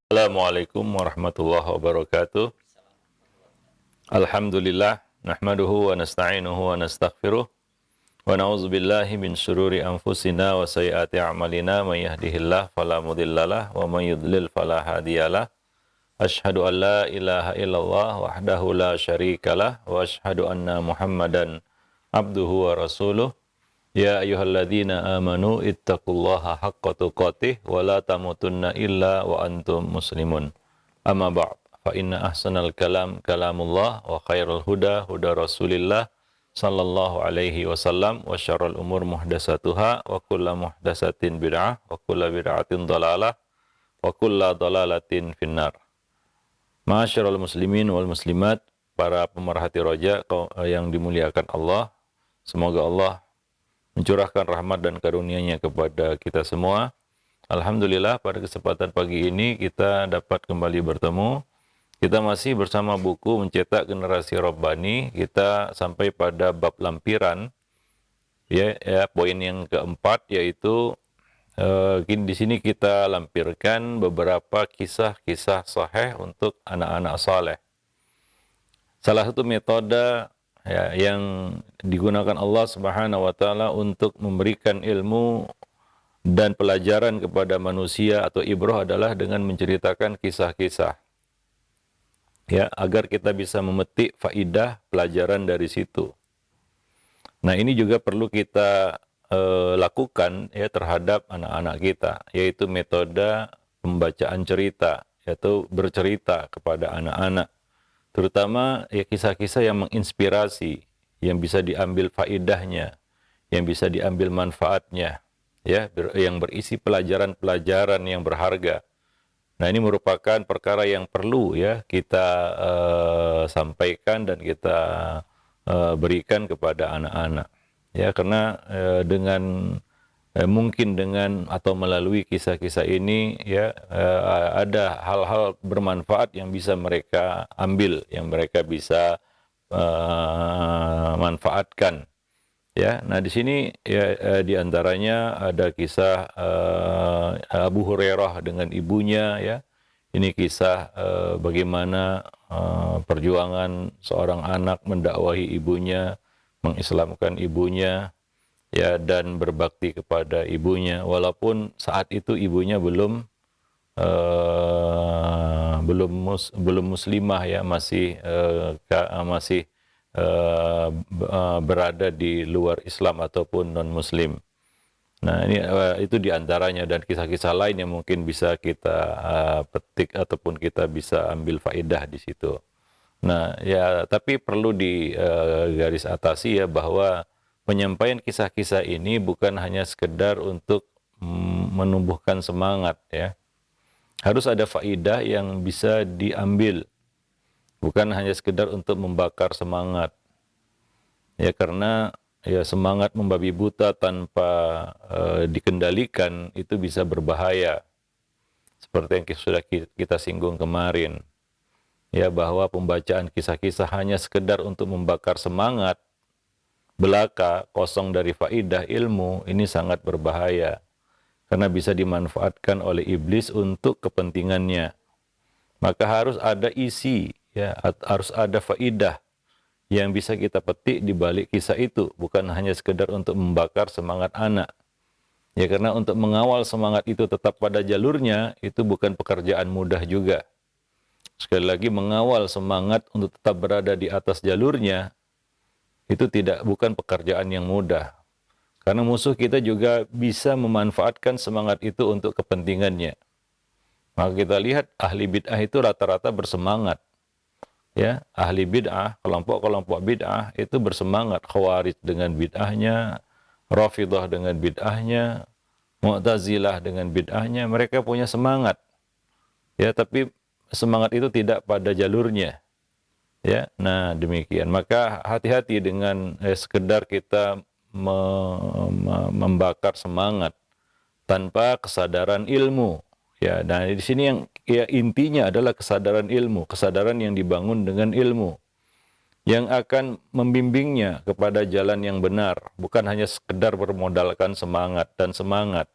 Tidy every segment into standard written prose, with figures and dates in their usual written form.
Assalamualaikum warahmatullahi wabarakatuh. Alhamdulillah, nahmaduhu wa nasta'inuhu wa nastaghfiruh wa na'udzu billahi min syururi anfusina wa sayyiati a'malina may yahdihillahu fala mudhillalah wa may yudlil fala hadiyalah. Asyhadu an la ilaha illallah wahdahu la syarikalah wa asyhadu anna Muhammadan abduhu wa rasuluh. Ya ayyuhalladzina amanu ittaqullaha haqqa tuqatih wa la tamutunna illa wa antum muslimun. Amma ba'd, fa inna ahsanal kalam kalamullah wa khairul huda huda Rasulillah sallallahu alaihi wasallam wa syarrul umur muhdatsatuha wa kullu muhdatsatin bid'ah wa kullu bid'atin dhalalah wa kullu dhalalatin finnar. Ma'asyiral muslimin wal muslimat, para pemerhati roja yang dimuliakan Allah, semoga Allah mencurahkan rahmat dan karunia-Nya kepada kita semua. Alhamdulillah, pada kesempatan pagi ini kita dapat kembali bertemu. Kita masih bersama buku Mencetak Generasi Rabbani. Kita sampai pada bab lampiran, poin yang keempat, yaitu di sini kita lampirkan beberapa kisah-kisah sahih untuk anak-anak saleh. Salah satu metode yang digunakan Allah Subhanahu wa taala untuk memberikan ilmu dan pelajaran kepada manusia atau ibrah adalah dengan menceritakan kisah-kisah. Agar kita bisa memetik faidah pelajaran dari situ. Nah, ini juga perlu kita lakukan terhadap anak-anak kita, yaitu metode pembacaan cerita, yaitu bercerita kepada anak-anak. Terutama kisah-kisah yang menginspirasi, yang bisa diambil faidahnya, yang bisa diambil manfaatnya, yang berisi pelajaran-pelajaran yang berharga. Nah, ini merupakan perkara yang perlu kita sampaikan dan kita berikan kepada anak-anak. Karena mungkin dengan atau melalui kisah-kisah ini ada hal-hal bermanfaat yang bisa mereka ambil, yang mereka bisa manfaatkan. Nah, di sini di antaranya ada kisah Abu Hurairah dengan ibunya. Ini kisah bagaimana perjuangan seorang anak mendakwahi ibunya, mengislamkan ibunya, dan berbakti kepada ibunya, walaupun saat itu ibunya belum muslimah, masih berada di luar Islam ataupun non muslim. Nah, ini itu diantaranya, dan kisah-kisah lain yang mungkin bisa kita petik ataupun kita bisa ambil faedah di situ. Nah, tapi perlu digaris atasi bahwa penyampaian kisah-kisah ini bukan hanya sekedar untuk menumbuhkan semangat. Harus ada faidah yang bisa diambil, bukan hanya sekedar untuk membakar semangat. Karena semangat membabi buta tanpa dikendalikan itu bisa berbahaya. Seperti yang sudah kita singgung kemarin, bahwa pembacaan kisah-kisah hanya sekedar untuk membakar semangat belaka, kosong dari faidah ilmu, ini sangat berbahaya. Karena bisa dimanfaatkan oleh iblis untuk kepentingannya. Maka harus ada isi, harus ada faidah yang bisa kita petik di balik kisah itu, bukan hanya sekedar untuk membakar semangat anak. Karena untuk mengawal semangat itu tetap pada jalurnya, itu bukan pekerjaan mudah juga. Sekali lagi, mengawal semangat untuk tetap berada di atas jalurnya, itu bukan pekerjaan yang mudah. Karena musuh kita juga bisa memanfaatkan semangat itu untuk kepentingannya. Maka kita lihat ahli bid'ah itu rata-rata bersemangat. Ahli bid'ah, kelompok-kelompok bid'ah itu bersemangat. Khawarij dengan bid'ahnya, Rafidah dengan bid'ahnya, Mu'tazilah dengan bid'ahnya, mereka punya semangat. Tapi semangat itu tidak pada jalurnya. Nah, demikian. Maka hati-hati dengan sekedar kita membakar semangat tanpa kesadaran ilmu. Nah, di sini yang intinya adalah kesadaran ilmu, kesadaran yang dibangun dengan ilmu, yang akan membimbingnya kepada jalan yang benar, bukan hanya sekedar bermodalkan semangat dan semangat.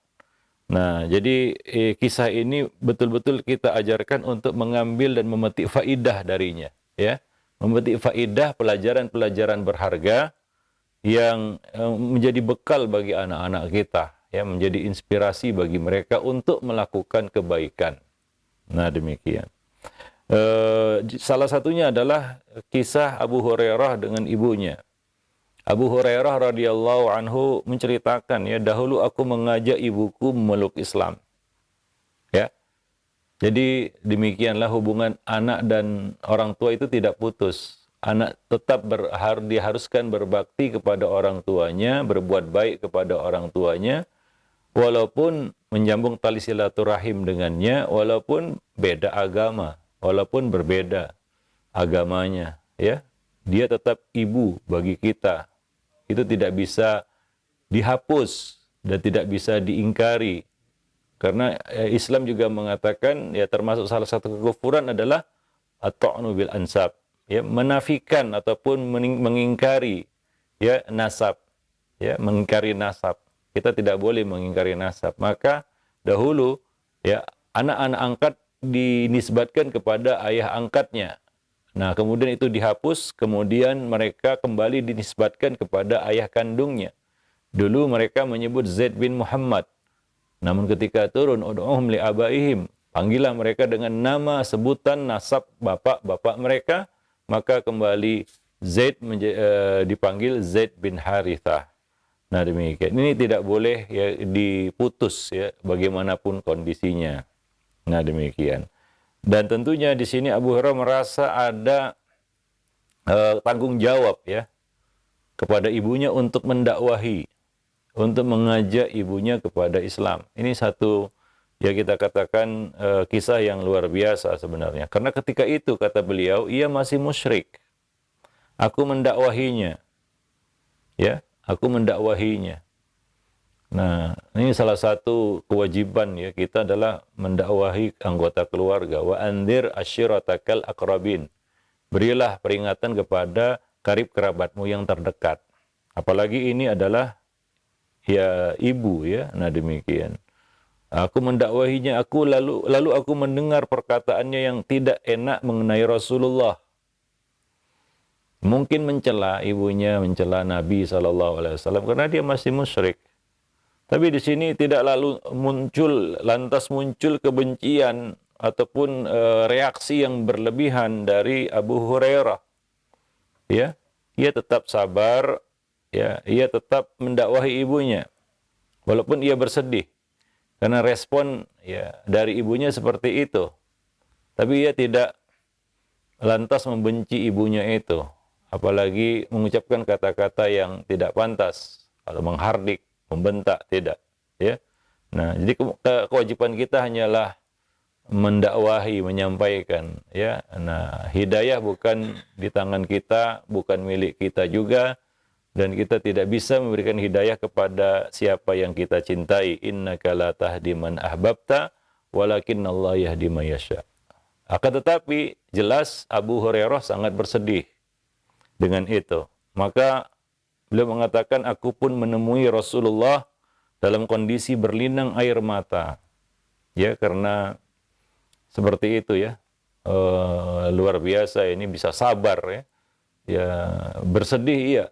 Nah, jadi kisah ini betul-betul kita ajarkan untuk mengambil dan memetik faidah darinya, ya. Memetik faidah pelajaran-pelajaran berharga yang menjadi bekal bagi anak-anak kita, ya, menjadi inspirasi bagi mereka untuk melakukan kebaikan. Nah, demikian. Salah satunya adalah kisah Abu Hurairah dengan ibunya. Abu Hurairah radhiyallahu anhu menceritakan, ya, dahulu aku mengajak ibuku memeluk Islam. Ya. Jadi demikianlah hubungan anak dan orang tua itu tidak putus. Anak tetap diharuskan berbakti kepada orang tuanya, berbuat baik kepada orang tuanya, walaupun menyambung tali silaturahim dengannya, walaupun beda agama, walaupun berbeda agamanya, ya. Dia tetap ibu bagi kita. Itu tidak bisa dihapus dan tidak bisa diingkari. Karena Islam juga mengatakan, ya, termasuk salah satu kekufuran adalah at-ta'nu bil ansab, ya, menafikan ataupun mengingkari, ya, nasab, ya, mengingkari nasab. Kita tidak boleh mengingkari nasab. Maka dahulu, ya, anak-anak angkat dinisbatkan kepada ayah angkatnya. Nah, kemudian itu dihapus, kemudian mereka kembali dinisbatkan kepada ayah kandungnya. Dulu mereka menyebut Zaid bin Muhammad. Namun ketika turun, ud'uhum li abaihim, panggillah mereka dengan nama sebutan nasab bapak-bapak mereka, maka kembali Zaid dipanggil Zaid bin Harithah. Nah, demikian. Ini tidak boleh, ya, diputus, ya, bagaimanapun kondisinya. Nah, demikian. Dan tentunya di sini Abu Hurairah merasa ada tanggung jawab, ya, kepada ibunya untuk mendakwahi, untuk mengajak ibunya kepada Islam. Ini satu, ya, kita katakan kisah yang luar biasa sebenarnya. Karena ketika itu, kata beliau, ia masih musyrik. Aku mendakwahinya. Ya, aku mendakwahinya. Nah, ini salah satu kewajiban, ya, kita adalah mendakwahi anggota keluarga. Wa anzir ashiratakal aqrabin. Berilah peringatan kepada karib kerabatmu yang terdekat. Apalagi ini adalah, ya, ibu, ya. Nah, demikian. Aku mendakwahinya, lalu aku mendengar perkataannya yang tidak enak mengenai Rasulullah. Mungkin mencela ibunya, mencela Nabi SAW karena dia masih musyrik. Tapi di sini tidak lalu lantas muncul kebencian ataupun reaksi yang berlebihan dari Abu Hurairah. Ya, ia tetap sabar, ya, ia tetap mendakwahi ibunya walaupun ia bersedih karena respon, ya, dari ibunya seperti itu. Tapi ia tidak lantas membenci ibunya itu, apalagi mengucapkan kata-kata yang tidak pantas atau menghardik, membentak, tidak, ya. Nah, jadi kewajiban kita hanyalah mendakwahi, menyampaikan, ya. Nah, hidayah bukan di tangan kita, bukan milik kita juga, dan kita tidak bisa memberikan hidayah kepada siapa yang kita cintai. Innaka la tahdi man ahbabta, walakinnallaha yahdi man yasha. Akan tetapi jelas Abu Hurairah sangat bersedih dengan itu. Maka beliau mengatakan, aku pun menemui Rasulullah dalam kondisi berlinang air mata. Ya, karena seperti itu, ya. Luar biasa, ini bisa sabar, ya. Ya, bersedih, iya.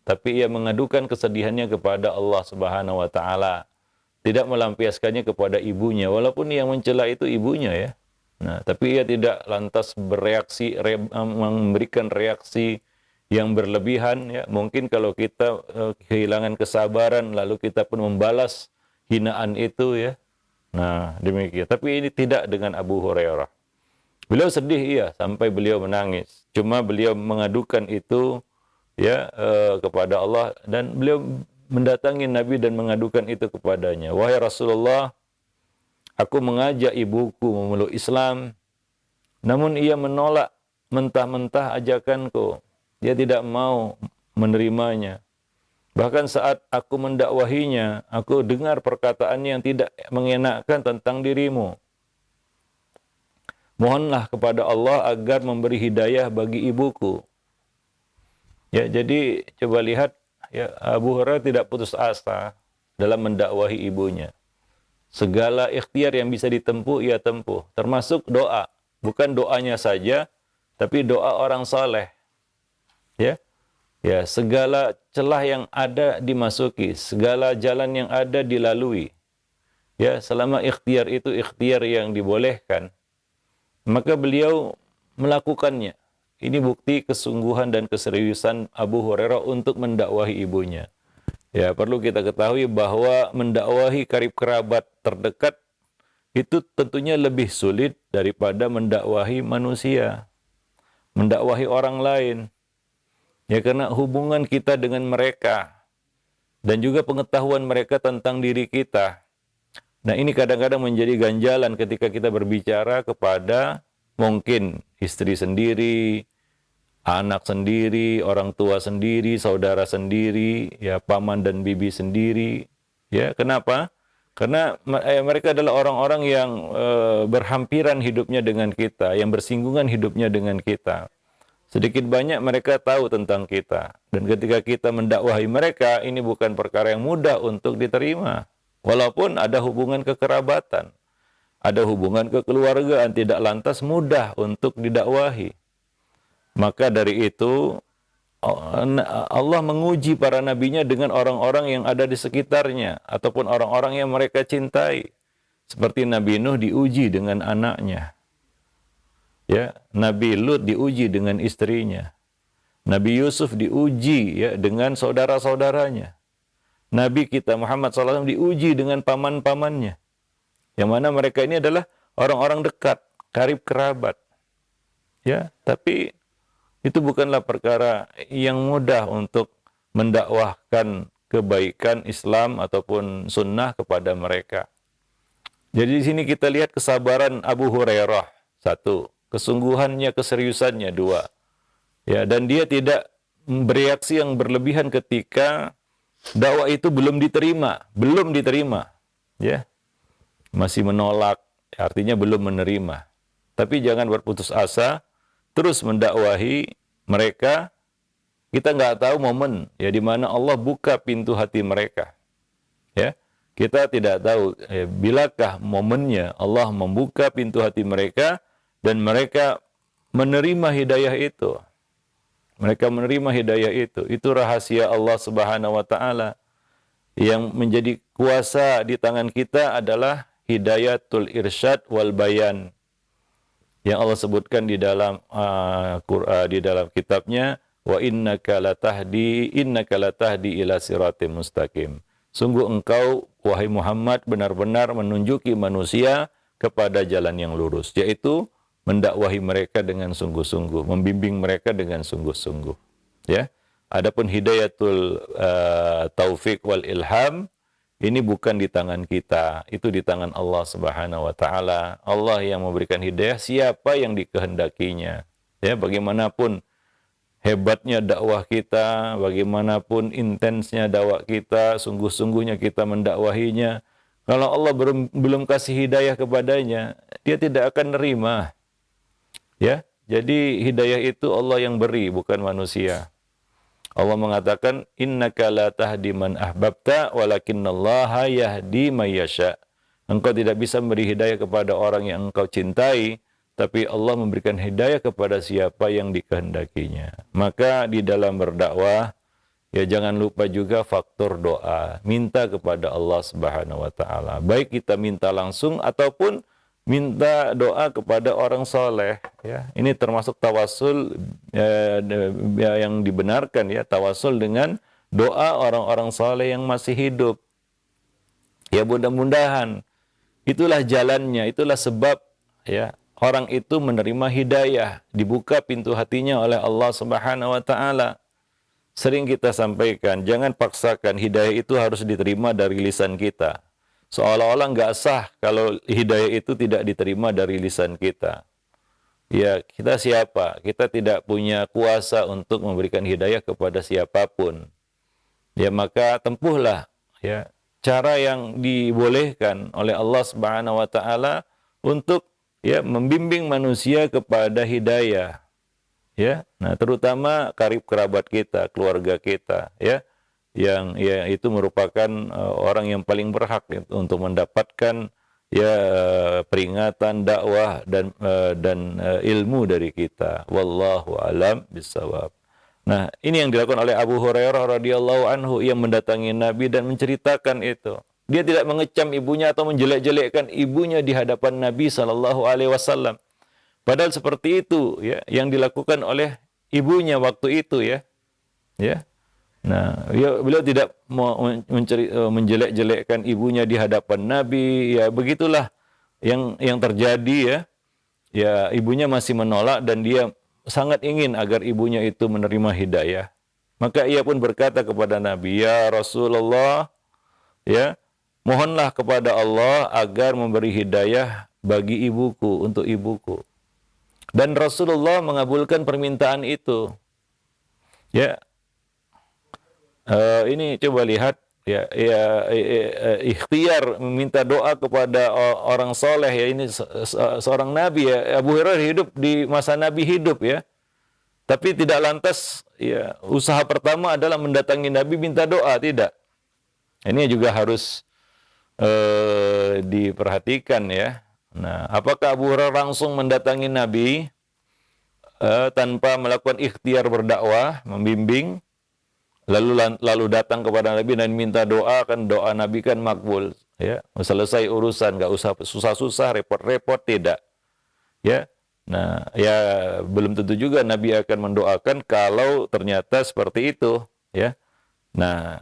Tapi ia mengadukan kesedihannya kepada Allah Subhanahu wa taala. Tidak melampiaskannya kepada ibunya, walaupun yang mencela itu ibunya, ya. Nah, tapi ia tidak lantas memberikan reaksi yang berlebihan, ya. Mungkin kalau kita kehilangan kesabaran lalu kita pun membalas hinaan itu, ya. Nah, demikian. Tapi ini tidak dengan Abu Hurairah. Beliau sedih, iya, sampai beliau menangis. Cuma beliau mengadukan itu, ya, kepada Allah, dan beliau mendatangi Nabi dan mengadukan itu kepadanya. Wahai Rasulullah, aku mengajak ibuku memeluk Islam, namun ia menolak mentah-mentah ajakanku. Dia tidak mau menerimanya. Bahkan saat aku mendakwahinya, aku dengar perkataannya yang tidak mengenakkan tentang dirimu. Mohonlah kepada Allah agar memberi hidayah bagi ibuku. Ya, jadi coba lihat, ya, Abu Hurairah tidak putus asa dalam mendakwahi ibunya. Segala ikhtiar yang bisa ditempuh, ia tempuh. Termasuk doa. Bukan doanya saja, tapi doa orang saleh. Ya, ya, segala celah yang ada dimasuki, segala jalan yang ada dilalui. Ya, selama ikhtiar itu ikhtiar yang dibolehkan, maka beliau melakukannya. Ini bukti kesungguhan dan keseriusan Abu Hurairah untuk mendakwahi ibunya. Ya, perlu kita ketahui bahwa mendakwahi karib kerabat terdekat itu tentunya lebih sulit daripada mendakwahi manusia, mendakwahi orang lain. Ya, karena hubungan kita dengan mereka dan juga pengetahuan mereka tentang diri kita. Nah, ini kadang-kadang menjadi ganjalan ketika kita berbicara kepada mungkin istri sendiri, anak sendiri, orang tua sendiri, saudara sendiri, ya paman dan bibi sendiri. Ya, kenapa? Karena mereka adalah orang-orang yang berhampiran hidupnya dengan kita, yang bersinggungan hidupnya dengan kita. Sedikit banyak mereka tahu tentang kita. Dan ketika kita mendakwahi mereka, ini bukan perkara yang mudah untuk diterima. Walaupun ada hubungan kekerabatan, ada hubungan kekeluargaan, tidak lantas mudah untuk didakwahi. Maka dari itu, Allah menguji para nabinya dengan orang-orang yang ada di sekitarnya, ataupun orang-orang yang mereka cintai. Seperti Nabi Nuh diuji dengan anaknya. Ya, Nabi Lut diuji dengan istrinya. Nabi Yusuf diuji ya dengan saudara-saudaranya. Nabi kita Muhammad SAW diuji dengan paman-pamannya. Yang mana mereka ini adalah orang-orang dekat, karib kerabat. Ya, tapi itu bukanlah perkara yang mudah untuk mendakwahkan kebaikan Islam ataupun sunnah kepada mereka. Jadi di sini kita lihat kesabaran Abu Hurairah, satu. Kesungguhannya, keseriusannya, dua. Ya, dan dia tidak bereaksi yang berlebihan ketika dakwah itu belum diterima, ya. Masih menolak, artinya belum menerima. Tapi jangan berputus asa, terus mendakwahi mereka. Kita nggak tahu momen ya di mana Allah buka pintu hati mereka. Ya. Kita tidak tahu bilakah momennya Allah membuka pintu hati mereka dan mereka menerima hidayah itu. Mereka menerima hidayah itu. Itu rahasia Allah Subhanahu wa taala. Yang menjadi kuasa di tangan kita adalah hidayatul irsyad wal bayan. Yang Allah sebutkan di dalam di dalam kitabnya, wa innaka latahdi ila siratim mustaqim. Sungguh engkau wahai Muhammad benar-benar menunjuki manusia kepada jalan yang lurus, yaitu mendakwahi mereka dengan sungguh-sungguh, membimbing mereka dengan sungguh-sungguh. Ya. Adapun hidayatul taufik wal ilham ini bukan di tangan kita, itu di tangan Allah Subhanahu wa taala. Allah yang memberikan hidayah siapa yang dikehendakinya. Ya, bagaimanapun hebatnya dakwah kita, bagaimanapun intensnya dakwah kita, sungguh-sungguhnya kita mendakwahinya, kalau Allah belum kasih hidayah kepadanya, dia tidak akan nerima. Ya, jadi hidayah itu Allah yang beri, bukan manusia. Allah mengatakan, innaka la tahdi man ahbabta walakinallaha yahdi may yasha. Engkau tidak bisa memberi hidayah kepada orang yang engkau cintai, tapi Allah memberikan hidayah kepada siapa yang dikehendakinya. Maka di dalam berdakwah, ya jangan lupa juga faktor doa. Minta kepada Allah Subhanahu wa taala. Baik kita minta langsung ataupun minta doa kepada orang soleh. Ya, ini termasuk tawasul yang dibenarkan ya, tawasul dengan doa orang-orang soleh yang masih hidup. Ya mudah-mudahan itulah jalannya, itulah sebab ya orang itu menerima hidayah, dibuka pintu hatinya oleh Allah Subhanahu wa taala. Sering kita sampaikan, jangan paksakan hidayah itu harus diterima dari lisan kita. Seolah-olah nggak sah kalau hidayah itu tidak diterima dari lisan kita. Ya, kita siapa? Kita tidak punya kuasa untuk memberikan hidayah kepada siapapun. Ya, maka tempuhlah ya cara yang dibolehkan oleh Allah Subhanahu wa taala untuk ya membimbing manusia kepada hidayah. Ya. Nah, terutama karib kerabat kita, keluarga kita, ya. yang ya itu merupakan orang yang paling berhak untuk mendapatkan ya peringatan, dakwah dan ilmu dari kita. Wallahu alam bisawab. Nah, ini yang dilakukan oleh Abu Hurairah radhiyallahu anhu yang mendatangi Nabi dan menceritakan itu. Dia tidak mengecam ibunya atau menjelek-jelekkan ibunya di hadapan Nabi sallallahu alaihi wasallam. Padahal seperti itu ya yang dilakukan oleh ibunya waktu itu ya. Ya. Nah, beliau tidak mau menjelek-jelekkan ibunya di hadapan Nabi, ya begitulah yang terjadi ya. Ya, ibunya masih menolak dan dia sangat ingin agar ibunya itu menerima hidayah. Maka ia pun berkata kepada Nabi, "Ya Rasulullah, ya, mohonlah kepada Allah agar memberi hidayah bagi ibuku, untuk ibuku." Dan Rasulullah mengabulkan permintaan itu. Ya, ini coba lihat ikhtiar meminta doa kepada orang soleh ya, ini seorang nabi ya. Abu Hurairah hidup di masa Nabi hidup ya, tapi tidak lantas ya usaha pertama adalah mendatangi Nabi minta doa, tidak. Ini juga harus diperhatikan ya. Nah, apakah Abu Hurairah langsung mendatangi Nabi tanpa melakukan ikhtiar berdakwah, membimbing, lalu datang kepada Nabi dan minta doa, kan doa Nabi kan makbul ya, selesai urusan, nggak usah susah-susah, repot-repot, tidak ya. Nah ya belum tentu juga Nabi akan mendoakan kalau ternyata seperti itu ya. Nah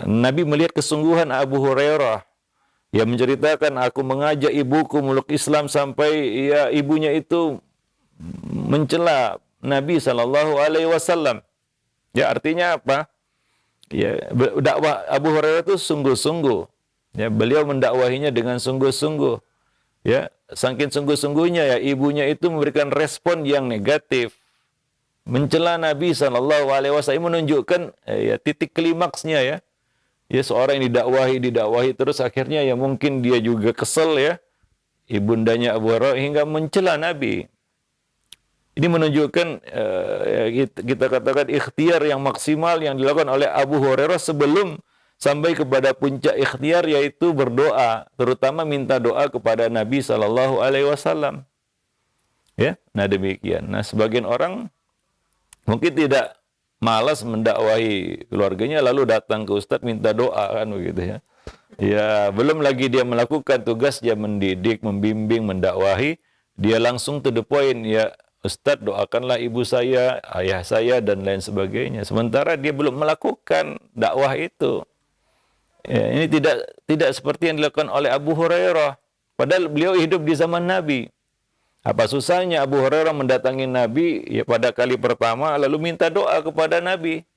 Nabi melihat kesungguhan Abu Hurairah yang menceritakan, aku mengajak ibuku meluk Islam sampai ya ibunya itu mencela Nabi sallallahu alaihi wasallam. Ya artinya apa? Ya, dakwah Abu Hurairah itu sungguh-sungguh. Ya, beliau mendakwahinya dengan sungguh-sungguh. Ya, saking sungguh-sungguhnya ya ibunya itu memberikan respon yang negatif. Mencela Nabi sallallahu alaihi wasallam menunjukkan ya titik klimaksnya ya. Ya seorang yang didakwahi terus akhirnya ya mungkin dia juga kesel ya. Ibundanya Abu Hurairah hingga mencela Nabi. Ini menunjukkan kita katakan ikhtiar yang maksimal yang dilakukan oleh Abu Hurairah sebelum sampai kepada puncak ikhtiar, yaitu berdoa, terutama minta doa kepada Nabi sallallahu alaihi wasallam. Ya, nah demikian. Nah, sebagian orang mungkin tidak, malas mendakwahi keluarganya lalu datang ke ustadz minta doa kan begitu ya. Ya, belum lagi dia melakukan tugas dia mendidik, membimbing, mendakwahi, dia langsung to the point ya. Ustadz, doakanlah ibu saya, ayah saya, dan lain sebagainya. Sementara dia belum melakukan dakwah itu. Ya, ini tidak seperti yang dilakukan oleh Abu Hurairah. Padahal beliau hidup di zaman Nabi. Apa susahnya Abu Hurairah mendatangi Nabi ya pada kali pertama, lalu minta doa kepada Nabi.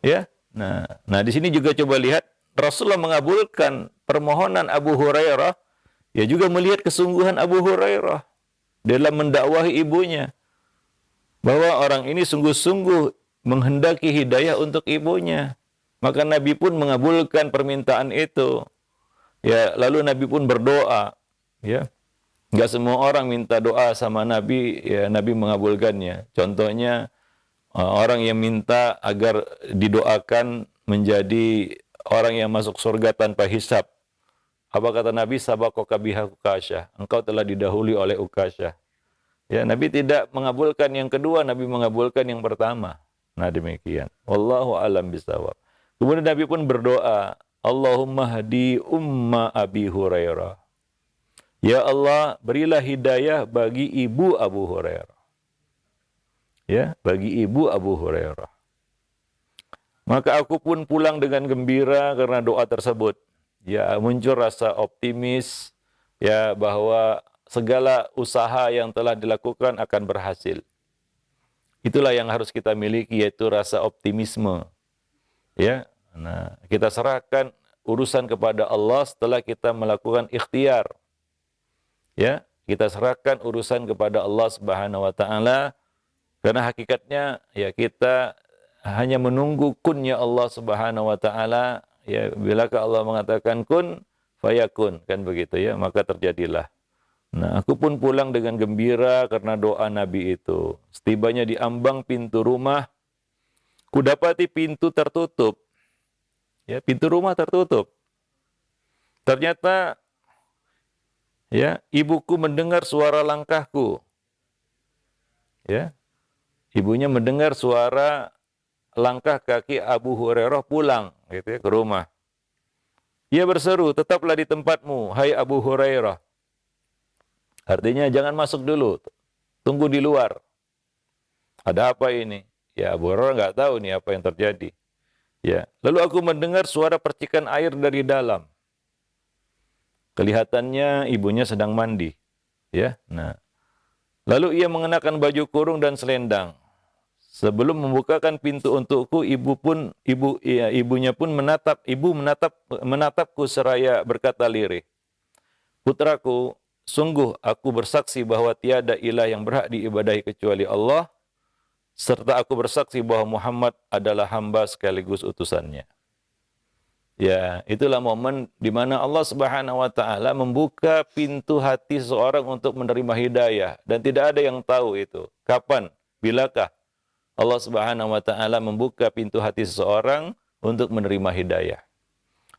Ya, nah di sini juga coba lihat Rasulullah mengabulkan permohonan Abu Hurairah. Ya juga melihat kesungguhan Abu Hurairah dalam mendakwahi ibunya, bahwa orang ini sungguh-sungguh menghendaki hidayah untuk ibunya. Maka Nabi pun mengabulkan permintaan itu. Ya, lalu Nabi pun berdoa. Ya, nggak semua orang minta doa sama Nabi, ya Nabi mengabulkannya. Contohnya orang yang minta agar didoakan menjadi orang yang masuk surga tanpa hisab. Apa kata Nabi? Sabaqaka biha Ukasyah. Engkau telah didahului oleh Ukasyah. Ya, Nabi tidak mengabulkan yang kedua, Nabi mengabulkan yang pertama. Nah, demikian. Wallahu a'lam bishawab. Kemudian Nabi pun berdoa, Allahumma hadi umma Abi Hurairah. Ya Allah, berilah hidayah bagi ibu Abu Hurairah. Ya, bagi ibu Abu Hurairah. Maka aku pun pulang dengan gembira karena doa tersebut. Ya, muncul rasa optimis ya bahwa segala usaha yang telah dilakukan akan berhasil. Itulah yang harus kita miliki, yaitu rasa optimisme. Ya, nah kita serahkan urusan kepada Allah setelah kita melakukan ikhtiar. Ya, kita serahkan urusan kepada Allah Subhanahu wa taala, karena hakikatnya ya kita hanya menunggu kunnya Allah Subhanahu wa taala. Ya, bilakah Allah mengatakan kun fayakun, kan begitu ya, maka terjadilah. Nah, aku pun pulang dengan gembira karena doa Nabi itu. Setibanya di ambang pintu rumah, kudapati pintu tertutup. Ya, pintu rumah tertutup. Ternyata ya, ibuku mendengar suara langkahku. Ya, ibunya mendengar suara langkah kaki Abu Hurairah pulang gitu ya, ke rumah. Ia berseru, "Tetaplah di tempatmu, hai Abu Hurairah." Artinya jangan masuk dulu, tunggu di luar. Ada apa ini? Ya, Abu Hurairah nggak tahu nih apa yang terjadi. Ya, lalu aku mendengar suara percikan air dari dalam. Kelihatannya ibunya sedang mandi. Ya, nah, lalu ia mengenakan baju kurung dan selendang. Sebelum membukakan pintu untukku, ibunya pun menatapku seraya berkata lirih, "Putraku, sungguh aku bersaksi bahwa tiada ilah yang berhak diibadahi kecuali Allah, serta aku bersaksi bahwa Muhammad adalah hamba sekaligus utusannya." Ya, itulah momen di mana Allah Subhanahu wa taala membuka pintu hati seseorang untuk menerima hidayah, dan tidak ada yang tahu itu. Kapan? Bilakah Allah Subhanahu wa taala membuka pintu hati seseorang untuk menerima hidayah?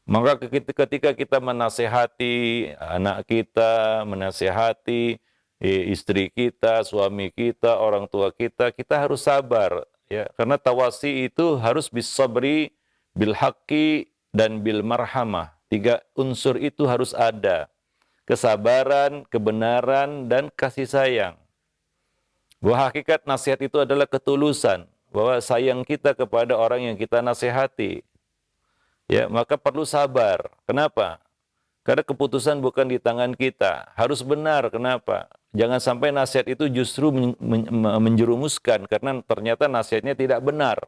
Maka ketika kita menasehati anak kita, menasehati istri kita, suami kita, orang tua kita, kita harus sabar ya, karena tawasi itu harus bisabri, bil haqqi dan bil marhamah. Tiga unsur itu harus ada. Kesabaran, kebenaran, dan kasih sayang. Bahwa hakikat nasihat itu adalah ketulusan, bahwa sayang kita kepada orang yang kita nasihati. Ya, maka perlu sabar. Kenapa? Karena keputusan bukan di tangan kita. Harus benar. Kenapa? Jangan sampai nasihat itu justru menjerumuskan karena ternyata nasihatnya tidak benar.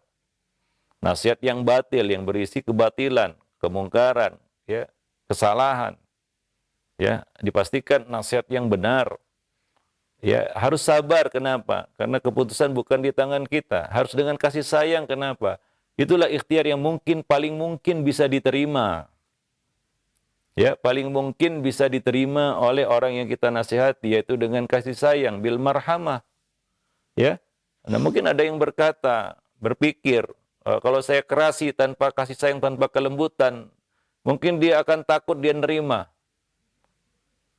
Nasihat yang batil, yang berisi kebatilan, kemungkaran, ya, kesalahan. Ya, dipastikan nasihat yang benar. Ya, harus sabar. Kenapa? Karena keputusan bukan di tangan kita. Harus dengan kasih sayang. Kenapa? Itulah ikhtiar yang paling mungkin bisa diterima. Ya, paling mungkin bisa diterima oleh orang yang kita nasihati, yaitu dengan kasih sayang, bil marhamah. Ya. Nah, mungkin ada yang berpikir, kalau saya kerasi tanpa kasih sayang, tanpa kelembutan, mungkin dia akan takut dia nerima.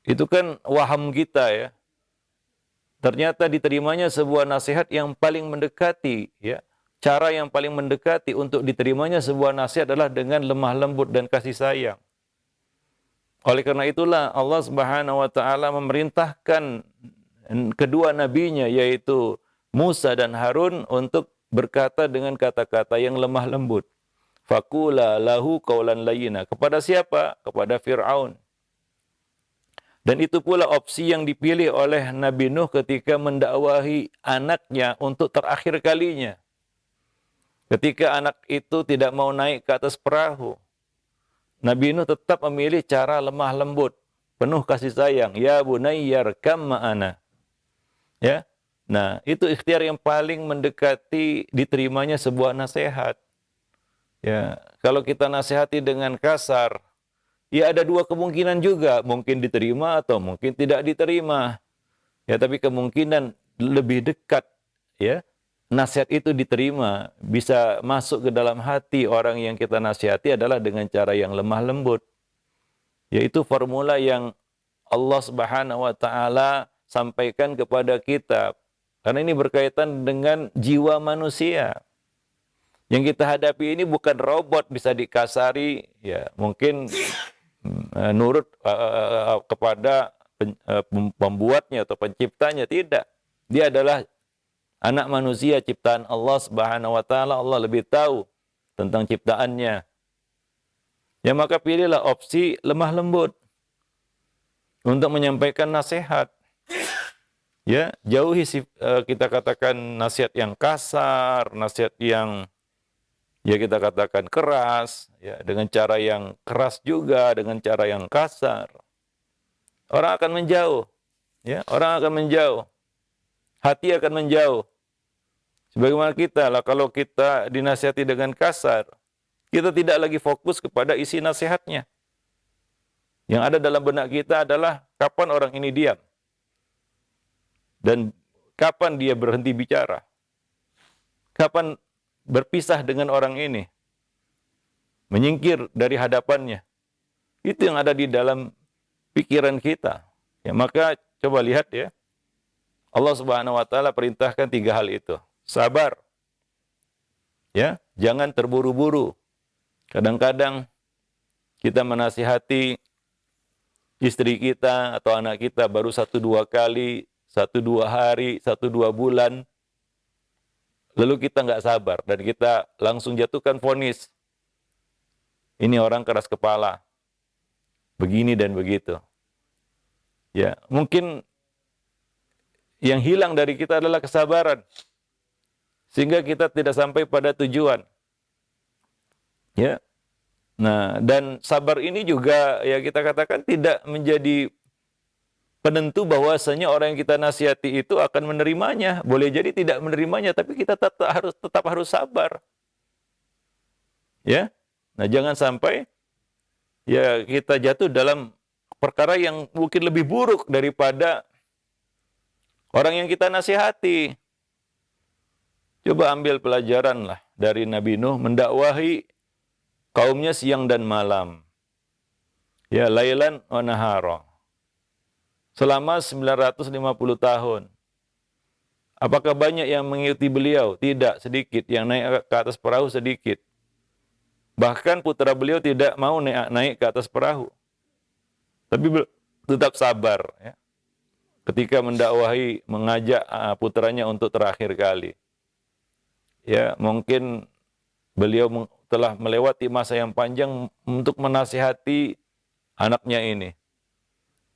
Itu kan waham kita ya. Ternyata diterimanya sebuah nasihat yang paling mendekati, ya. Cara yang paling mendekati untuk diterimanya sebuah nasihat adalah dengan lemah lembut dan kasih sayang. Oleh karena itulah Allah Subhanahu wa taala memerintahkan kedua nabinya, yaitu Musa dan Harun, untuk berkata dengan kata-kata yang lemah lembut. Faqula lahu qaulan layyina. Kepada siapa? Kepada Fir'aun. Dan itu pula opsi yang dipilih oleh Nabi Nuh ketika mendakwahi anaknya untuk terakhir kalinya. Ketika anak itu tidak mau naik ke atas perahu, Nabi Nuh tetap memilih cara lemah lembut, penuh kasih sayang. Ya bunayyar kam ma'ana. Ya. Nah, itu ikhtiar yang paling mendekati diterimanya sebuah nasihat. Ya, kalau kita nasihati dengan kasar, ya ada dua kemungkinan juga, mungkin diterima atau mungkin tidak diterima. Ya, tapi kemungkinan lebih dekat ya, nasihat itu diterima, bisa masuk ke dalam hati orang yang kita nasihati adalah dengan cara yang lemah lembut. Yaitu formula yang Allah Subhanahu wa taala sampaikan kepada kita. Karena ini berkaitan dengan jiwa manusia. Yang kita hadapi ini bukan robot bisa dikasari, ya mungkin nurut kepada pembuatnya atau penciptanya, tidak. Dia adalah anak manusia ciptaan Allah Subhanahu wa taala. Allah lebih tahu tentang ciptaannya. Ya, maka pilihlah opsi lemah lembut untuk menyampaikan nasihat. Ya, jauhi kita katakan nasihat yang kasar, nasihat yang ya kita katakan keras, ya dengan cara yang keras juga, dengan cara yang kasar. Orang akan menjauh, ya, orang akan menjauh. Hati akan menjauh. Sebagaimana kita lah, kalau kita dinasihati dengan kasar, kita tidak lagi fokus kepada isi nasihatnya. Yang ada dalam benak kita adalah kapan orang ini diam dan kapan dia berhenti bicara, kapan berpisah dengan orang ini. menyingkir dari hadapannya. Itu yang ada di dalam pikiran kita. Ya, maka coba lihat ya. Allah Subhanahu wa taala perintahkan 3 hal itu. Sabar. Ya, jangan terburu-buru. Kadang-kadang kita menasihati istri kita atau anak kita baru 1-2 kali, 1-2 hari, 1-2 bulan. Lalu kita nggak sabar dan kita langsung jatuhkan vonis. Ini orang keras kepala. Begini dan begitu. Ya, mungkin yang hilang dari kita adalah kesabaran. Sehingga kita tidak sampai pada tujuan. Ya. Nah, dan sabar ini juga ya kita katakan tidak menjadi penentu bahwasanya orang yang kita nasihati itu akan menerimanya. Boleh jadi tidak menerimanya, tapi kita tetap harus sabar. Ya. Nah, jangan sampai ya kita jatuh dalam perkara yang mungkin lebih buruk daripada orang yang kita nasihati. Coba ambil pelajaran lah dari Nabi Nuh mendakwahi kaumnya siang dan malam. Ya, lailan wa nahara. Selama 950 tahun. Apakah banyak yang mengikuti beliau? Tidak, sedikit. Yang naik ke atas perahu sedikit. Bahkan putra beliau tidak mau naik ke atas perahu. Tapi tetap sabar. Ya. Ketika mendakwahi, mengajak putranya untuk terakhir kali. Ya, mungkin beliau telah melewati masa yang panjang untuk menasihati anaknya ini.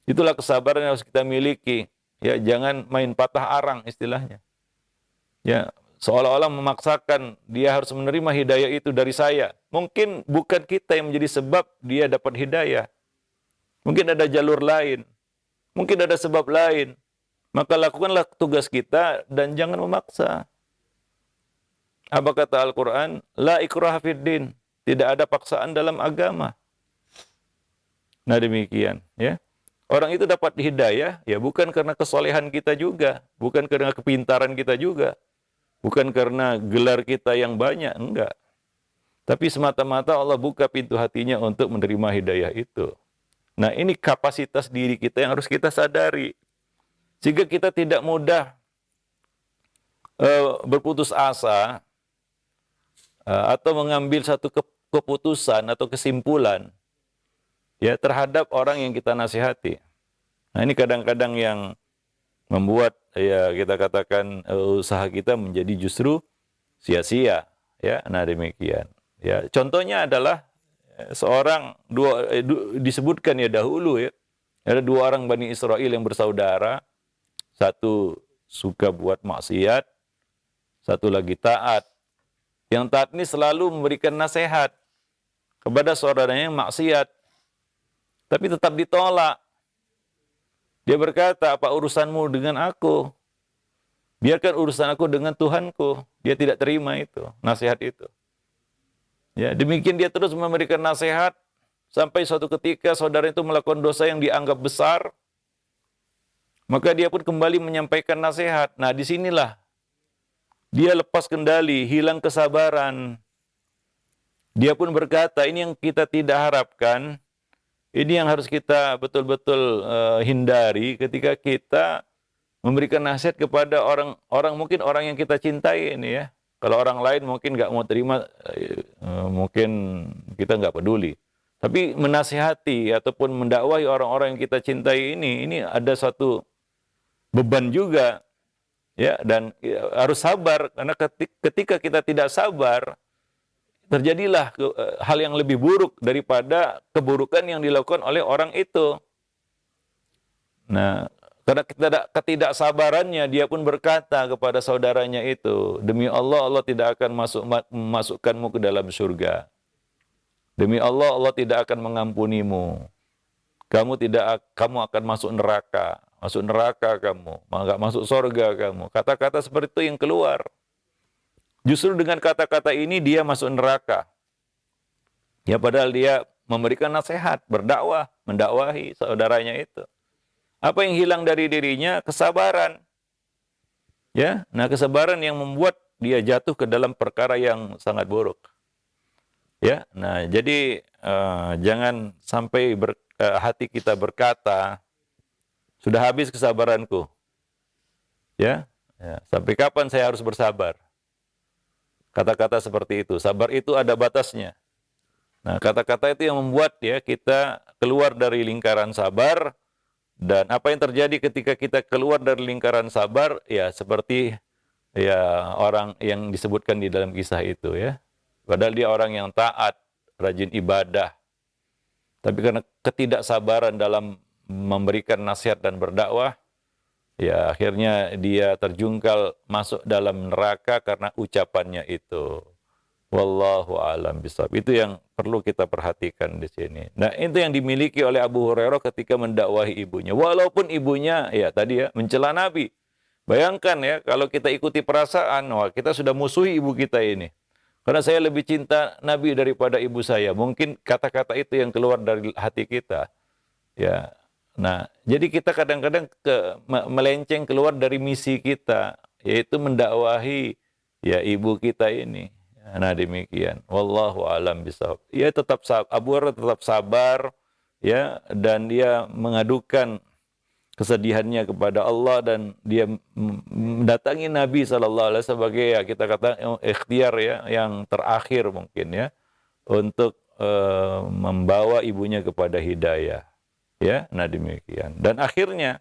Itulah kesabaran yang harus kita miliki. Ya, jangan main patah arang istilahnya. Ya, seolah-olah memaksakan dia harus menerima hidayah itu dari saya. Mungkin bukan kita yang menjadi sebab dia dapat hidayah. Mungkin ada jalur lain. Mungkin ada sebab lain. Maka lakukanlah tugas kita dan jangan memaksa. Apa kata Al-Quran? La ikraha fiddin. Tidak ada paksaan dalam agama. Nah demikian. Ya. Orang itu dapat hidayah, ya bukan karena kesolehan kita juga. Bukan karena kepintaran kita juga. Bukan karena gelar kita yang banyak. Enggak. Tapi semata-mata Allah buka pintu hatinya untuk menerima hidayah itu. Nah ini kapasitas diri kita yang harus kita sadari. Sehingga kita tidak mudah berputus asa atau mengambil satu keputusan atau kesimpulan ya terhadap orang yang kita nasihati. Nah ini kadang-kadang yang membuat ya kita katakan usaha kita menjadi justru sia-sia ya. Nah demikian. Ya contohnya adalah seorang disebutkan ya dahulu ya ada 2 orang Bani Israel yang bersaudara, satu suka buat maksiat, satu lagi taat. Yang taat ini selalu memberikan nasihat kepada saudaranya yang maksiat. Tapi tetap ditolak. Dia berkata, apa urusanmu dengan aku? Biarkan urusan aku dengan Tuhanku. Dia tidak terima itu, nasihat itu. Ya, demikian dia terus memberikan nasihat. Sampai suatu ketika saudara itu melakukan dosa yang dianggap besar. Maka dia pun kembali menyampaikan nasihat. Nah disinilah dia lepas kendali, hilang kesabaran. Dia pun berkata, ini yang kita tidak harapkan, ini yang harus kita betul-betul hindari ketika kita memberikan nasihat kepada orang mungkin orang yang kita cintai ini ya. Kalau orang lain mungkin nggak mau terima, mungkin kita nggak peduli. Tapi menasihati ataupun mendakwahi orang-orang yang kita cintai ini ada satu beban juga. Ya, dan harus sabar karena ketika kita tidak sabar terjadilah hal yang lebih buruk daripada keburukan yang dilakukan oleh orang itu. Nah, karena ketidaksabarannya dia pun berkata kepada saudaranya itu, demi Allah, Allah tidak akan memasukkanmu ke dalam surga. Demi Allah, Allah tidak akan mengampunimu. Kamu akan masuk neraka. Masuk neraka kamu, enggak masuk surga kamu. Kata-kata seperti itu yang keluar. Justru dengan kata-kata ini dia masuk neraka. Ya padahal dia memberikan nasihat, berdakwah, mendakwahi saudaranya itu. Apa yang hilang dari dirinya? Kesabaran. Ya, nah kesabaran yang membuat dia jatuh ke dalam perkara yang sangat buruk. Ya, nah jadi jangan sampai hati kita berkata, sudah habis kesabaranku. Ya, ya, sampai kapan saya harus bersabar? Kata-kata seperti itu. Sabar itu ada batasnya. Nah, kata-kata itu yang membuat ya kita keluar dari lingkaran sabar, dan apa yang terjadi ketika kita keluar dari lingkaran sabar ya seperti ya orang yang disebutkan di dalam kisah itu ya. Padahal dia orang yang taat, rajin ibadah. Tapi karena ketidaksabaran dalam memberikan nasihat dan berdakwah, ya akhirnya dia terjungkal masuk dalam neraka karena ucapannya itu. Wallahu alam bisawab. Itu yang perlu kita perhatikan di sini. Nah, itu yang dimiliki oleh Abu Hurairah ketika mendakwahi ibunya. Walaupun ibunya ya tadi ya mencela Nabi. Bayangkan ya kalau kita ikuti perasaan, wah kita sudah musuhi ibu kita ini. Karena saya lebih cinta Nabi daripada ibu saya. Mungkin kata-kata itu yang keluar dari hati kita. Ya. Nah, jadi kita kadang-kadang melenceng keluar dari misi kita, yaitu mendakwahi ya ibu kita ini. Nah, demikian. Wallahu alam bisawab. Ya tetap Abu Hurairah tetap sabar ya, dan dia mengadukan kesedihannya kepada Allah, dan dia mendatangi Nabi SAW sebagai ya kita kata ikhtiar ya yang terakhir mungkin ya untuk membawa ibunya kepada hidayah ya. Nah demikian, dan akhirnya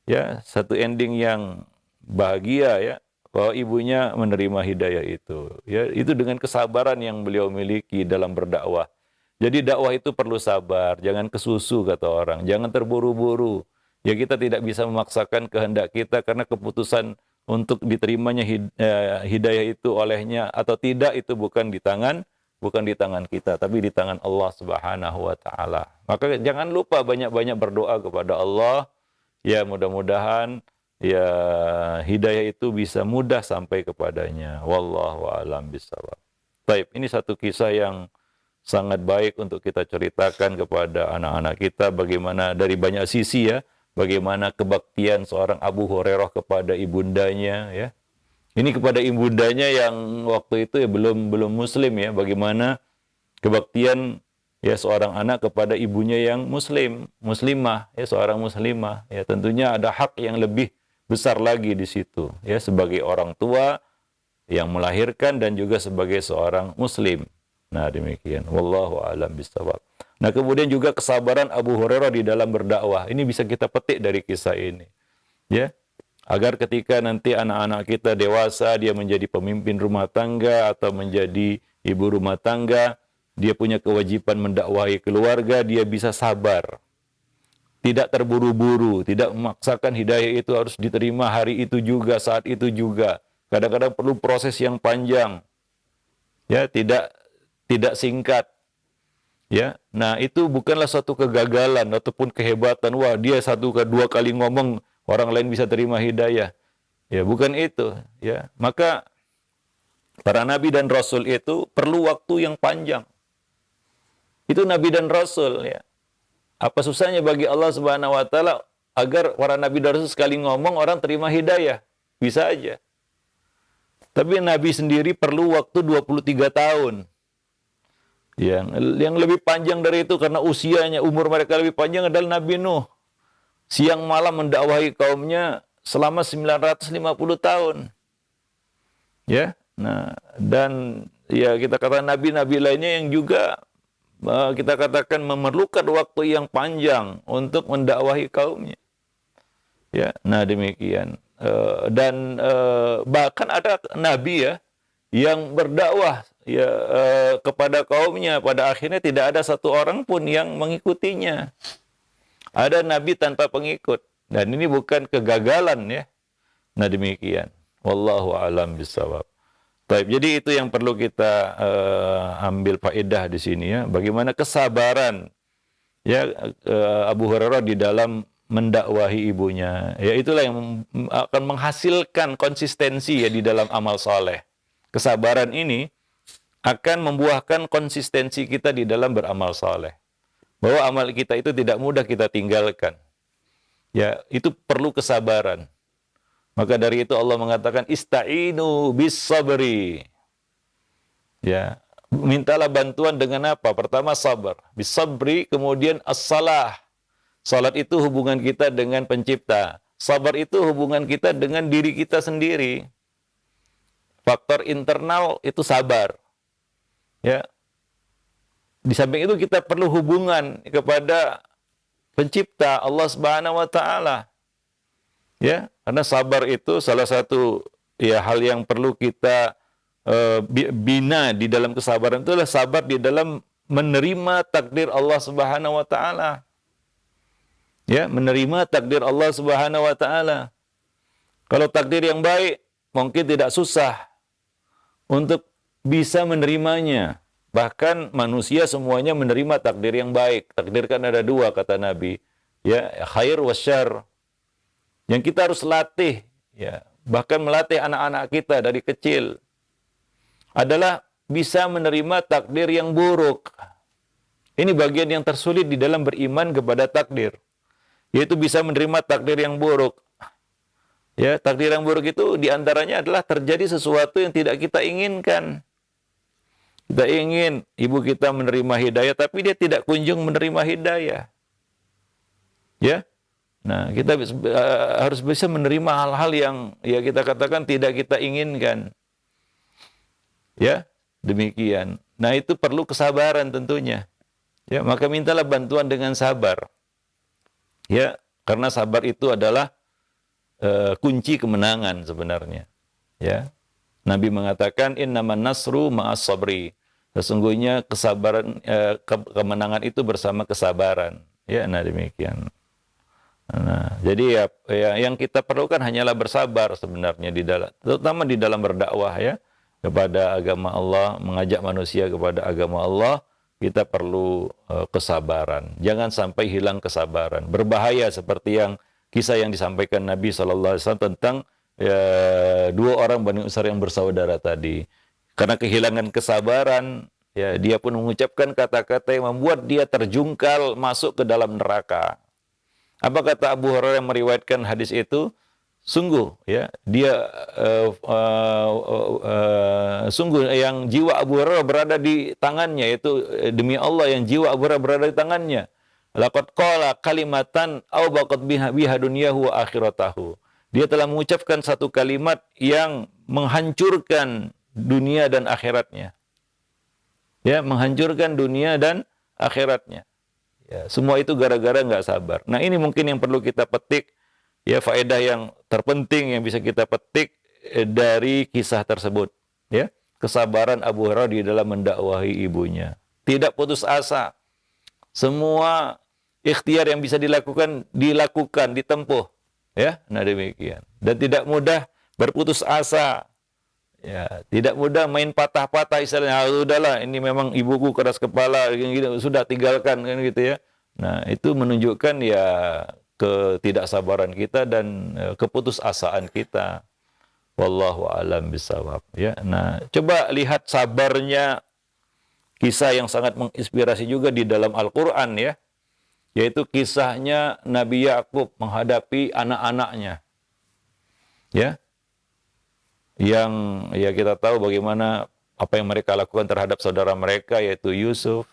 ya satu ending yang bahagia ya, bahwa ibunya menerima hidayah itu ya, itu dengan kesabaran yang beliau miliki dalam berdakwah. Jadi dakwah itu perlu sabar, jangan kesusu kata orang, jangan terburu-buru. Ya kita tidak bisa memaksakan kehendak kita, karena keputusan untuk diterimanya hidayah itu olehnya atau tidak itu bukan di tangan kita, tapi di tangan Allah Subhanahu wa taala. Maka jangan lupa banyak-banyak berdoa kepada Allah. Ya mudah-mudahan ya hidayah itu bisa mudah sampai kepadanya. Wallahu a'lam bishawab. Baik, ini satu kisah yang sangat baik untuk kita ceritakan kepada anak-anak kita, bagaimana dari banyak sisi ya, bagaimana kebaktian seorang Abu Hurairah kepada ibundanya ya. Ini kepada ibundanya yang waktu itu ya belum muslim ya, bagaimana kebaktian ya seorang anak kepada ibunya yang muslimah ya, seorang muslimah ya, tentunya ada hak yang lebih besar lagi di situ ya, sebagai orang tua yang melahirkan dan juga sebagai seorang muslim. Nah demikian, wallahu a'lam bishawab. Nah kemudian juga kesabaran Abu Hurairah di dalam berdakwah, ini bisa kita petik dari kisah ini ya, agar ketika nanti anak-anak kita dewasa, dia menjadi pemimpin rumah tangga atau menjadi ibu rumah tangga, dia punya kewajiban mendakwahi keluarga, dia bisa sabar, tidak terburu-buru, tidak memaksakan hidayah itu harus diterima hari itu juga, saat itu juga. Kadang-kadang perlu proses yang panjang ya, tidak singkat ya. Nah itu bukanlah suatu kegagalan ataupun kehebatan, wah dia dua kali ngomong orang lain bisa terima hidayah ya, bukan itu ya. Maka para nabi dan rasul itu perlu waktu yang panjang. Itu nabi dan rasul ya. Apa susahnya bagi Allah Subhanahu wa taala agar para nabi dan rasul sekali ngomong orang terima hidayah? Bisa aja. Tapi nabi sendiri perlu waktu 23 tahun. Yang lebih panjang dari itu karena usianya, umur mereka lebih panjang adalah Nabi Nuh. Siang malam mendakwahi kaumnya selama 950 tahun. Ya. Nah, dan ya kita katakan nabi-nabi lainnya yang juga kita katakan memerlukan waktu yang panjang untuk mendakwahi kaumnya. Ya. Nah, demikian. Dan bahkan ada nabi ya yang berdakwah ya kepada kaumnya, pada akhirnya tidak ada satu orang pun yang mengikutinya. Ada nabi tanpa pengikut, dan ini bukan kegagalan ya. Nah demikian, wallahu a'lam bishawab. Baik, jadi itu yang perlu kita ambil faedah di sini ya, bagaimana kesabaran ya Abu Hurairah di dalam mendakwahi ibunya. Ya itulah yang akan menghasilkan konsistensi ya di dalam amal soleh. Kesabaran ini akan membuahkan konsistensi kita di dalam beramal saleh. Bahwa amal kita itu tidak mudah kita tinggalkan. Ya, itu perlu kesabaran. Maka dari itu Allah mengatakan ista'inu bis sabri. Ya, Mintalah bantuan dengan apa? Pertama sabar. Bisabri, kemudian as-salah. Salat itu hubungan kita dengan pencipta. Sabar itu hubungan kita dengan diri kita sendiri. Faktor internal itu sabar. Ya. Di samping itu kita perlu hubungan kepada pencipta Allah Subhanahu wa taala. Ya, karena sabar itu salah satu ya hal yang perlu kita bina di dalam kesabaran itu adalah sabar di dalam menerima takdir Allah Subhanahu wa taala. Ya, menerima takdir Allah Subhanahu wa taala. Kalau takdir yang baik, mungkin tidak susah untuk bisa menerimanya. Bahkan manusia semuanya menerima takdir yang baik. Takdir kan ada dua, kata Nabi. Ya, khair wa syarr. Yang kita harus latih, ya, bahkan melatih anak-anak kita dari kecil adalah bisa menerima takdir yang buruk. Ini bagian yang tersulit di dalam beriman kepada takdir, yaitu bisa menerima takdir yang buruk. Ya, takdir yang buruk itu diantaranya adalah terjadi sesuatu yang tidak kita inginkan. Kita ingin ibu kita menerima hidayah, tapi dia tidak kunjung menerima hidayah. Ya, nah kita harus bisa menerima hal-hal yang ya kita katakan tidak kita inginkan. Ya, demikian. Nah itu perlu kesabaran tentunya. Ya, maka mintalah bantuan dengan sabar. Ya, karena sabar itu adalah kunci kemenangan sebenarnya. Ya. Nabi mengatakan innaman nasru ma'as sabri. Sesungguhnya kesabaran kemenangan itu bersama kesabaran. Ya, nah demikian. Nah, jadi ya yang kita perlukan hanyalah bersabar sebenarnya di dalam, terutama di dalam berdakwah ya kepada agama Allah, mengajak manusia kepada agama Allah, kita perlu kesabaran. Jangan sampai hilang kesabaran. Berbahaya seperti yang kisah yang disampaikan Nabi SAW tentang ya, dua orang Bani Usar yang bersaudara tadi. Karena kehilangan kesabaran, ya dia pun mengucapkan kata-kata yang membuat dia terjungkal masuk ke dalam neraka. Apa kata Abu Hurairah yang meriwayatkan hadis itu? Sungguh, ya dia sungguh yang jiwa Abu Hurairah berada di tangannya, yaitu demi Allah yang jiwa Abu Hurairah berada di tangannya. Laqad qala kalimatan aw baqat biha dunyahu wa akhiratahu. Dia telah mengucapkan satu kalimat yang menghancurkan dunia dan akhiratnya. Ya, menghancurkan dunia dan akhiratnya. Ya, semua itu gara-gara nggak sabar. Nah, ini mungkin yang perlu kita petik, ya faedah yang terpenting yang bisa kita petik dari kisah tersebut. Ya, kesabaran Abu Hurairah di dalam mendakwahi ibunya. Tidak putus asa. Semua ikhtiar yang bisa dilakukan, ditempuh. Ya, nah demikian. Dan tidak mudah berputus asa. Ya, tidak mudah main patah-patah istilahnya. Udahlah, ini memang ibuku keras kepala, gitu, sudah tinggalkan kan gitu ya. Nah, itu menunjukkan ya ketidaksabaran kita dan keputusasaan kita. Wallahu a'lam bishawab. Ya, nah, coba lihat sabarnya kisah yang sangat menginspirasi juga di dalam Al-Qur'an ya. Yaitu kisahnya Nabi Yakub menghadapi anak-anaknya. Ya. Yang ya kita tahu bagaimana apa yang mereka lakukan terhadap saudara mereka yaitu Yusuf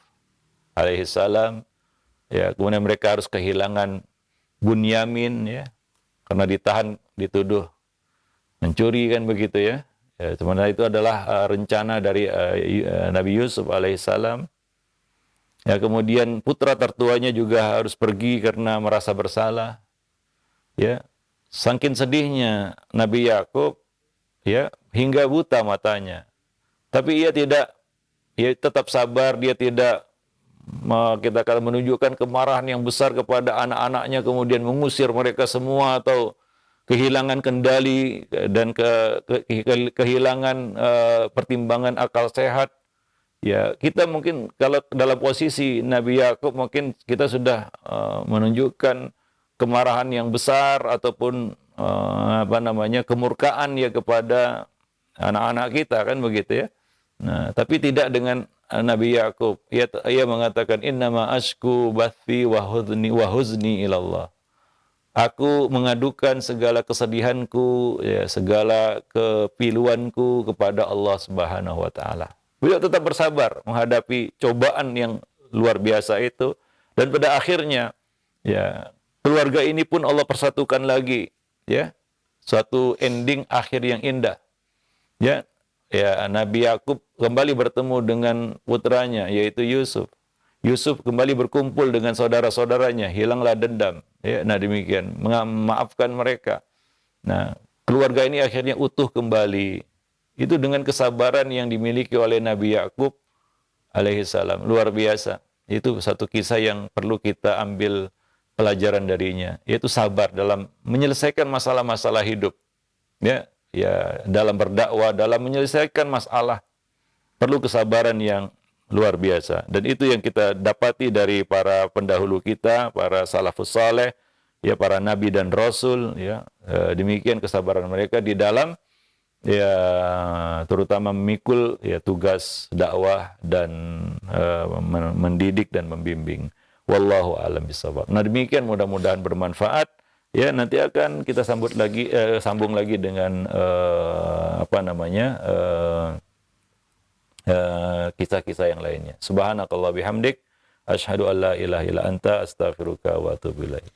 alaihissalam. Ya, kemudian mereka harus kehilangan Bunyamin ya. Karena dituduh mencuri kan begitu ya. Ya, sebenarnya itu adalah rencana dari Nabi Yusuf alaihissalam. Ya, kemudian putra tertuanya juga harus pergi karena merasa bersalah. Ya, saking sedihnya Nabi Yakub, ya, hingga buta matanya. Tapi ia tetap sabar, dia tidak kita akan menunjukkan kemarahan yang besar kepada anak-anaknya, kemudian mengusir mereka semua atau kehilangan kendali dan kehilangan pertimbangan akal sehat. Ya, kita mungkin kalau dalam posisi Nabi Yakub mungkin kita sudah menunjukkan kemarahan yang besar ataupun kemurkaan ya kepada anak-anak kita kan begitu ya. Nah, tapi tidak dengan Nabi Yakub. Ia mengatakan innama ashku bathi wa huzni ilallah. Aku mengadukan segala kesedihanku, ya, segala kepiluanku kepada Allah Subhanahu wa taala. Beliau tetap bersabar menghadapi cobaan yang luar biasa itu, dan pada akhirnya ya keluarga ini pun Allah persatukan lagi, ya. Suatu ending akhir yang indah. Ya, ya Nabi Yakub kembali bertemu dengan putranya yaitu Yusuf. Yusuf kembali berkumpul dengan saudara-saudaranya, hilanglah dendam. Ya, nah demikian, memaafkan mereka. Nah, keluarga ini akhirnya utuh kembali. Itu dengan kesabaran yang dimiliki oleh Nabi Yakub alaihissalam, luar biasa. Itu satu kisah yang perlu kita ambil pelajaran darinya, yaitu sabar dalam menyelesaikan masalah-masalah hidup. Ya, ya dalam berdakwah, dalam menyelesaikan masalah perlu kesabaran yang luar biasa. Dan itu yang kita dapati dari para pendahulu kita, para salafus saleh, ya para nabi dan rasul, ya demikian kesabaran mereka di dalam ya terutama memikul ya tugas dakwah dan mendidik dan membimbing. Wallahu a'lam bishawab. Nah demikian, mudah-mudahan bermanfaat. Ya nanti akan kita sambung lagi dengan kisah-kisah yang lainnya. Subhanakallah bihamdik, asyhadu an la ilaha illa anta, astaghfiruka wa atubu ilaik.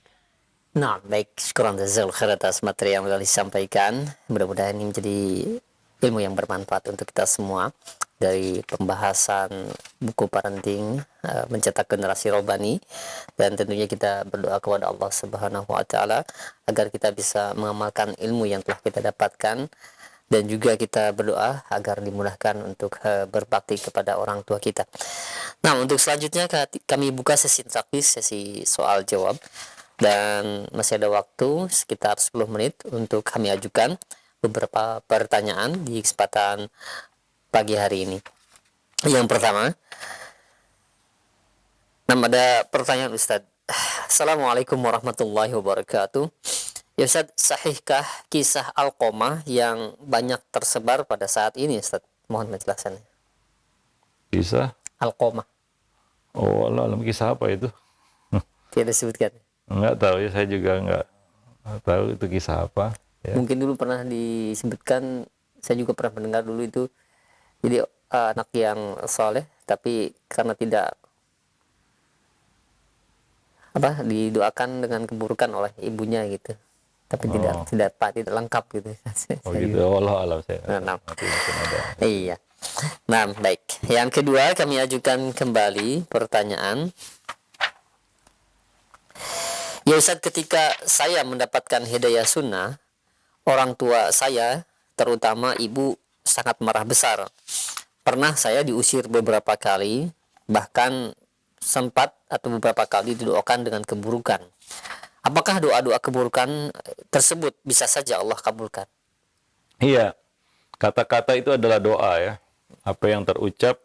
Nah, baik, syukuran jazakallahu khair atas materi yang telah disampaikan. Mudah-mudahan ini menjadi ilmu yang bermanfaat untuk kita semua, dari pembahasan buku parenting mencetak generasi robani, dan tentunya kita berdoa kepada Allah Subhanahu wa taala agar kita bisa mengamalkan ilmu yang telah kita dapatkan, dan juga kita berdoa agar dimudahkan untuk berbakti kepada orang tua kita. Nah, untuk selanjutnya kami buka sesi interaktif, sesi soal jawab, dan masih ada waktu sekitar 10 menit untuk kami ajukan beberapa pertanyaan di kesempatan pagi hari ini. Yang pertama, ada pertanyaan Ustadz. Assalamualaikum warahmatullahi wabarakatuh. Ya Ustadz, sahihkah kisah Alqamah yang banyak tersebar pada saat ini Ustadz? Mohon penjelasannya. Kisah Alqamah. Oh Allah, kisah apa itu? Tidak disebutkan. Enggak tahu ya, saya juga enggak tahu itu kisah apa. Ya. Mungkin dulu pernah disebutkan, saya juga pernah mendengar dulu itu. Jadi anak yang soleh, tapi karena tidak didoakan dengan keburukan oleh ibunya gitu. Tapi tidak lengkap gitu. Oh gitu, Allah alam saya. Iya. Nah, baik. Yang kedua, kami ajukan kembali pertanyaan. Ya Ustaz, ketika saya mendapatkan hidayah sunnah, orang tua saya, terutama ibu, sangat marah besar. Pernah saya diusir beberapa kali, bahkan sempat atau beberapa kali didoakan dengan keburukan. Apakah doa-doa keburukan tersebut bisa saja Allah kabulkan? Iya, kata-kata itu adalah doa ya. Apa yang terucap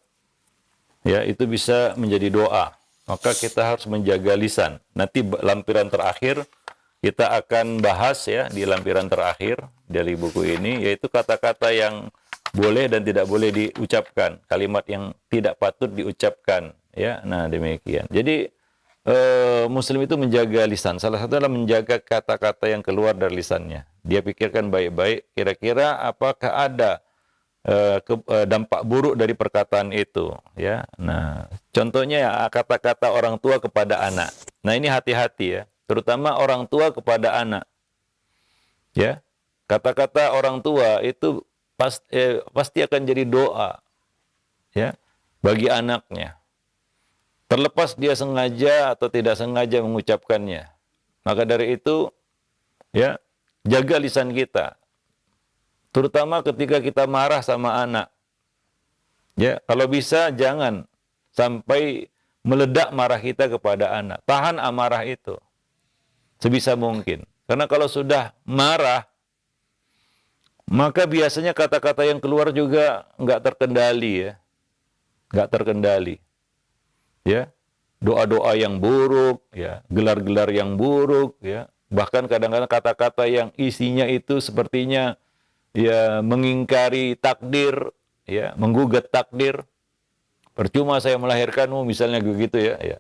ya itu bisa menjadi doa. Maka kita harus menjaga lisan. Nanti lampiran terakhir kita akan bahas ya, di lampiran terakhir dari buku ini, yaitu kata-kata yang boleh dan tidak boleh diucapkan, kalimat yang tidak patut diucapkan ya. Nah demikian. Jadi Muslim itu menjaga lisan. Salah satu adalah menjaga kata-kata yang keluar dari lisannya. Dia pikirkan baik-baik, kira-kira apakah ada dampak buruk dari perkataan itu ya. Nah contohnya ya, kata-kata orang tua kepada anak. Nah ini hati-hati ya, terutama orang tua kepada anak ya. Kata-kata orang tua itu pasti akan jadi doa ya bagi anaknya, terlepas dia sengaja atau tidak sengaja mengucapkannya. Maka dari itu ya, jaga lisan kita, terutama ketika kita marah sama anak. Ya, kalau bisa jangan sampai meledak marah kita kepada anak. Tahan amarah itu sebisa mungkin. Karena kalau sudah marah, maka biasanya kata-kata yang keluar juga nggak terkendali ya. Nggak terkendali. Ya, doa-doa yang buruk, ya, gelar-gelar yang buruk, ya. Bahkan kadang-kadang kata-kata yang isinya itu sepertinya ya mengingkari takdir, ya, menggugat takdir. Percuma saya melahirkanmu, misalnya begitu ya, ya.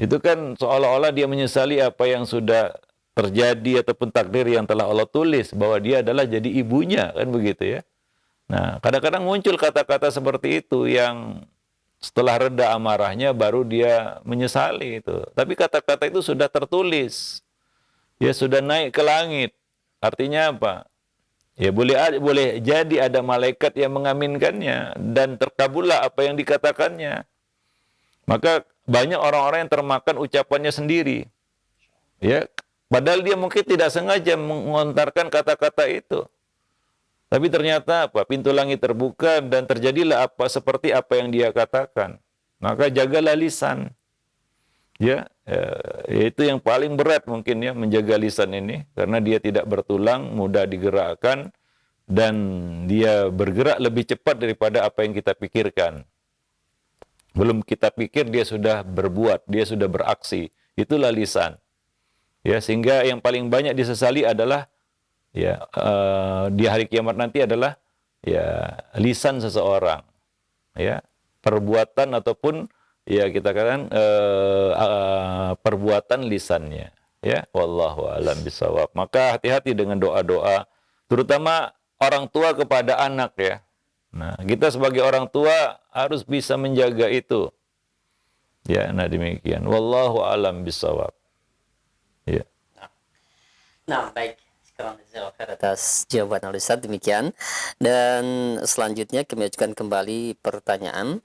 Itu kan seolah-olah dia menyesali apa yang sudah terjadi ataupun takdir yang telah Allah tulis bahwa dia adalah jadi ibunya, kan begitu ya. Nah, kadang-kadang muncul kata-kata seperti itu yang setelah reda amarahnya baru dia menyesali itu. Tapi kata-kata itu sudah tertulis. Ya sudah naik ke langit. Artinya apa? Ya boleh jadi ada malaikat yang mengaminkannya dan terkabullah apa yang dikatakannya. Maka banyak orang-orang yang termakan ucapannya sendiri. Ya, padahal dia mungkin tidak sengaja mengontarkan kata-kata itu. Tapi ternyata apa? Pintu langit terbuka dan terjadilah apa seperti apa yang dia katakan. Maka jagalah lisan. Ya, itu yang paling berat mungkin ya, menjaga lisan ini karena dia tidak bertulang, mudah digerakkan dan dia bergerak lebih cepat daripada apa yang kita pikirkan. Belum kita pikir dia sudah berbuat, dia sudah beraksi. Itulah lisan. Ya, sehingga yang paling banyak disesali adalah ya di hari kiamat nanti adalah ya lisan seseorang, ya perbuatan ataupun ya kita katakan perbuatan lisannya, ya wallahu alam bisawab. Maka hati-hati dengan doa-doa, terutama orang tua kepada anak ya. Nah, kita sebagai orang tua harus bisa menjaga itu. Ya, nah demikian. Wallahu alam bisawab. Ya. Nah, baik. Atas jawaban oleh Ustaz demikian. Dan selanjutnya kami ajukan kembali pertanyaan.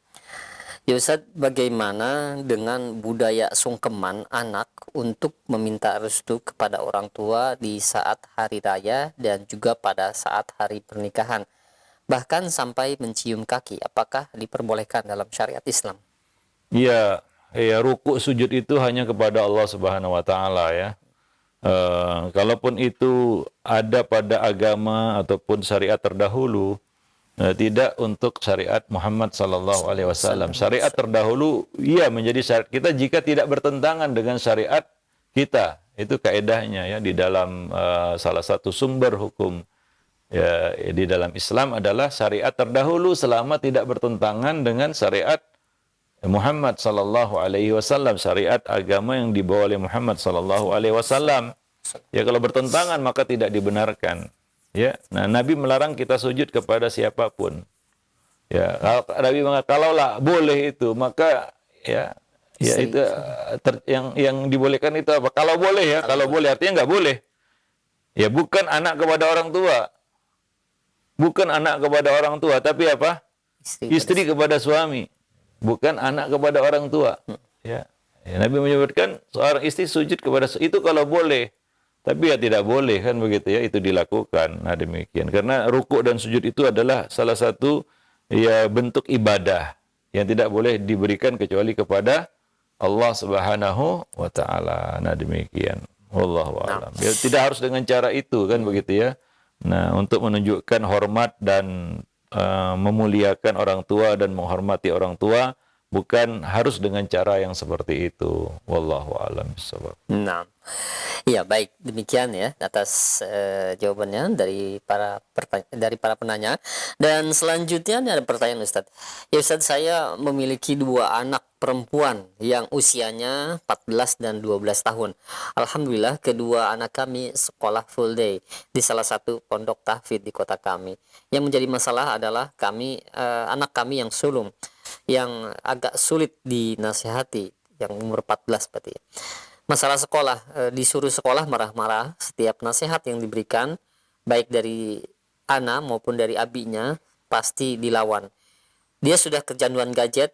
Ya Ustaz, bagaimana dengan budaya sungkeman anak untuk meminta restu kepada orang tua di saat hari raya dan juga pada saat hari pernikahan? Bahkan sampai mencium kaki, apakah diperbolehkan dalam syariat Islam? Iya, ya ruku sujud itu hanya kepada Allah Subhanahu wa taala ya. Kalaupun itu ada pada agama ataupun syariat terdahulu, tidak untuk syariat Muhammad sallallahu alaihi wasallam. Syariat terdahulu iya menjadi syariat kita jika tidak bertentangan dengan syariat kita. Itu kaedahnya ya di dalam salah satu sumber hukum ya di dalam Islam adalah syariat terdahulu selama tidak bertentangan dengan syariat Muhammad sallallahu alaihi wasallam, syariat agama yang dibawa oleh Muhammad sallallahu alaihi wasallam. Ya kalau bertentangan maka tidak dibenarkan. Ya. Nah, Nabi melarang kita sujud kepada siapapun. Ya, Nabi mengatakan kalaulah boleh itu maka ya itu yang dibolehkan itu apa? Kalau boleh ya, kalau boleh artinya enggak boleh. Ya bukan anak kepada orang tua. Bukan anak kepada orang tua, tapi apa? Istri kepada suami. Bukan anak kepada orang tua. Ya. Ya, Nabi menyebutkan seorang istri sujud kepada itu kalau boleh. Tapi ya tidak boleh kan begitu ya, itu dilakukan. Nah demikian. Karena rukuk dan sujud itu adalah salah satu ya bentuk ibadah yang tidak boleh diberikan kecuali kepada Allah Subhanahu wa taala. Nah demikian. Wallahu a'lam. Ya, tidak harus dengan cara itu kan begitu ya. Nah, untuk menunjukkan hormat dan memuliakan orang tua dan menghormati orang tua bukan harus dengan cara yang seperti itu. Wallahu a'lam bishawab. Nah, ya baik demikian ya atas jawabannya dari para penanya. Dan selanjutnya ada pertanyaan Ustadz. Ya Ustadz, saya memiliki 2 anak perempuan yang usianya 14 dan 12 tahun. Alhamdulillah kedua anak kami sekolah full day di salah satu pondok tahfidz di kota kami. Yang menjadi masalah adalah anak kami yang sulung, yang agak sulit dinasihati, yang umur 14 berarti. Masalah sekolah, disuruh sekolah marah-marah, setiap nasihat yang diberikan baik dari ana maupun dari abinya pasti dilawan. Dia sudah kecanduan gadget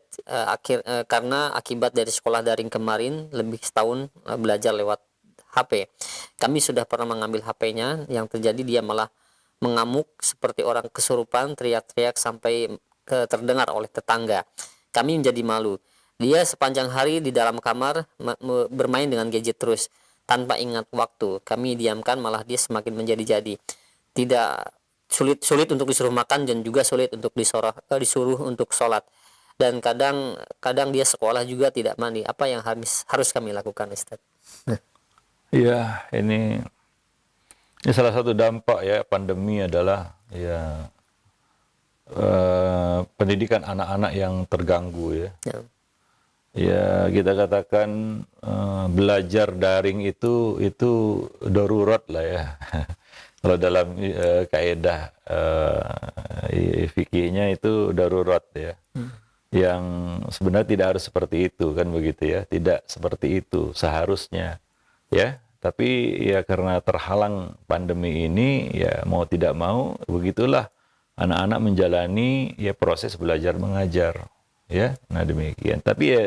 karena akibat dari sekolah daring kemarin lebih setahun belajar lewat HP. Kami sudah pernah mengambil HP-nya, yang terjadi dia malah mengamuk seperti orang kesurupan, teriak-teriak sampai terdengar oleh tetangga. Kami menjadi malu. Dia sepanjang hari di dalam kamar bermain dengan gadget terus tanpa ingat waktu. Kami diamkan, malah dia semakin menjadi-jadi. Tidak sulit untuk disuruh makan dan juga sulit untuk disuruh untuk sholat. Dan kadang dia sekolah juga tidak mandi. Apa yang harus kami lakukan, Ustaz? Ya, ini salah satu dampak ya pandemi adalah ya pendidikan anak-anak yang terganggu ya. Ya kita katakan belajar daring itu darurat lah ya. Kalau dalam kaidah fikihnya itu darurat ya. Yang sebenarnya tidak harus seperti itu kan begitu ya. Tidak seperti itu seharusnya ya. Tapi ya karena terhalang pandemi ini ya mau tidak mau begitulah anak-anak menjalani ya proses belajar mengajar ya. Nah demikian. Tapi ya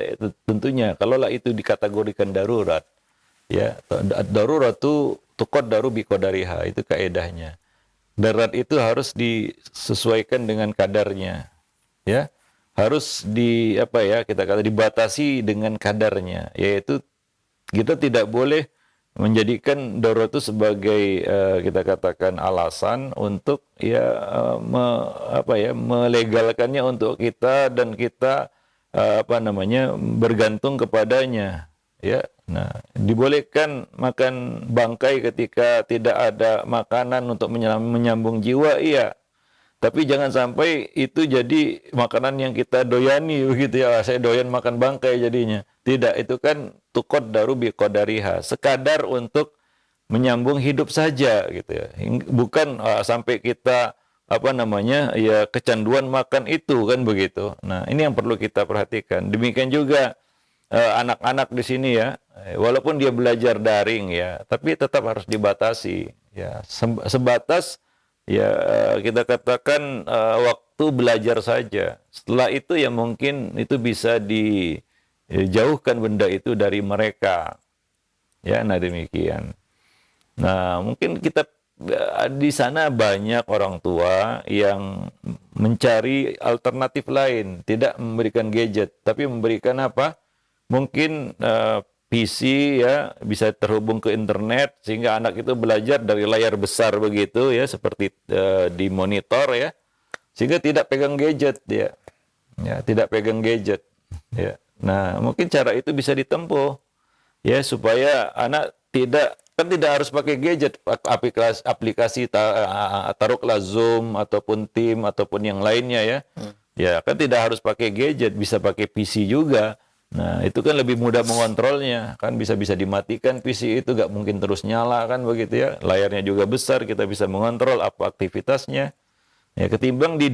tentunya kalaulah itu dikategorikan darurat ya, darurat itu tuqaddaru biqadariha, itu kaedahnya. Darurat itu harus disesuaikan dengan kadarnya ya. Harus apa ya, kita kata dibatasi dengan kadarnya, yaitu kita tidak boleh menjadikan darurat itu sebagai kita katakan alasan untuk ya melegalkannya untuk kita dan kita bergantung kepadanya ya. Nah, dibolehkan makan bangkai ketika tidak ada makanan untuk menyambung jiwa, iya. Tapi jangan sampai itu jadi makanan yang kita doyani begitu ya. Saya doyan makan bangkai jadinya. Tidak, itu kan tuqaddaru biqadariha. Sekadar untuk menyambung hidup saja gitu ya. Bukan sampai kita ya kecanduan makan itu kan begitu. Nah, ini yang perlu kita perhatikan. Demikian juga anak-anak di sini ya. Walaupun dia belajar daring ya, tapi tetap harus dibatasi ya. Sebatas ya kita katakan waktu belajar saja. Setelah itu ya mungkin itu bisa dijauhkan benda itu dari mereka. Ya, nah demikian. Nah, mungkin kita di sana banyak orang tua yang mencari alternatif lain, tidak memberikan gadget, tapi memberikan apa? Mungkin PC ya, bisa terhubung ke internet sehingga anak itu belajar dari layar besar begitu ya, seperti di monitor ya, sehingga tidak pegang gadget dia ya, tidak pegang gadget ya. Nah, mungkin cara itu bisa ditempuh ya, supaya anak tidak harus pakai gadget, aplikasi taruhlah Zoom ataupun Team ataupun yang lainnya ya. Ya kan tidak harus pakai gadget, bisa pakai PC juga. Nah, itu kan lebih mudah mengontrolnya, kan bisa dimatikan PC itu, gak mungkin terus nyala kan begitu ya. Layarnya juga besar, kita bisa mengontrol apa aktivitasnya. Ya, ketimbang dia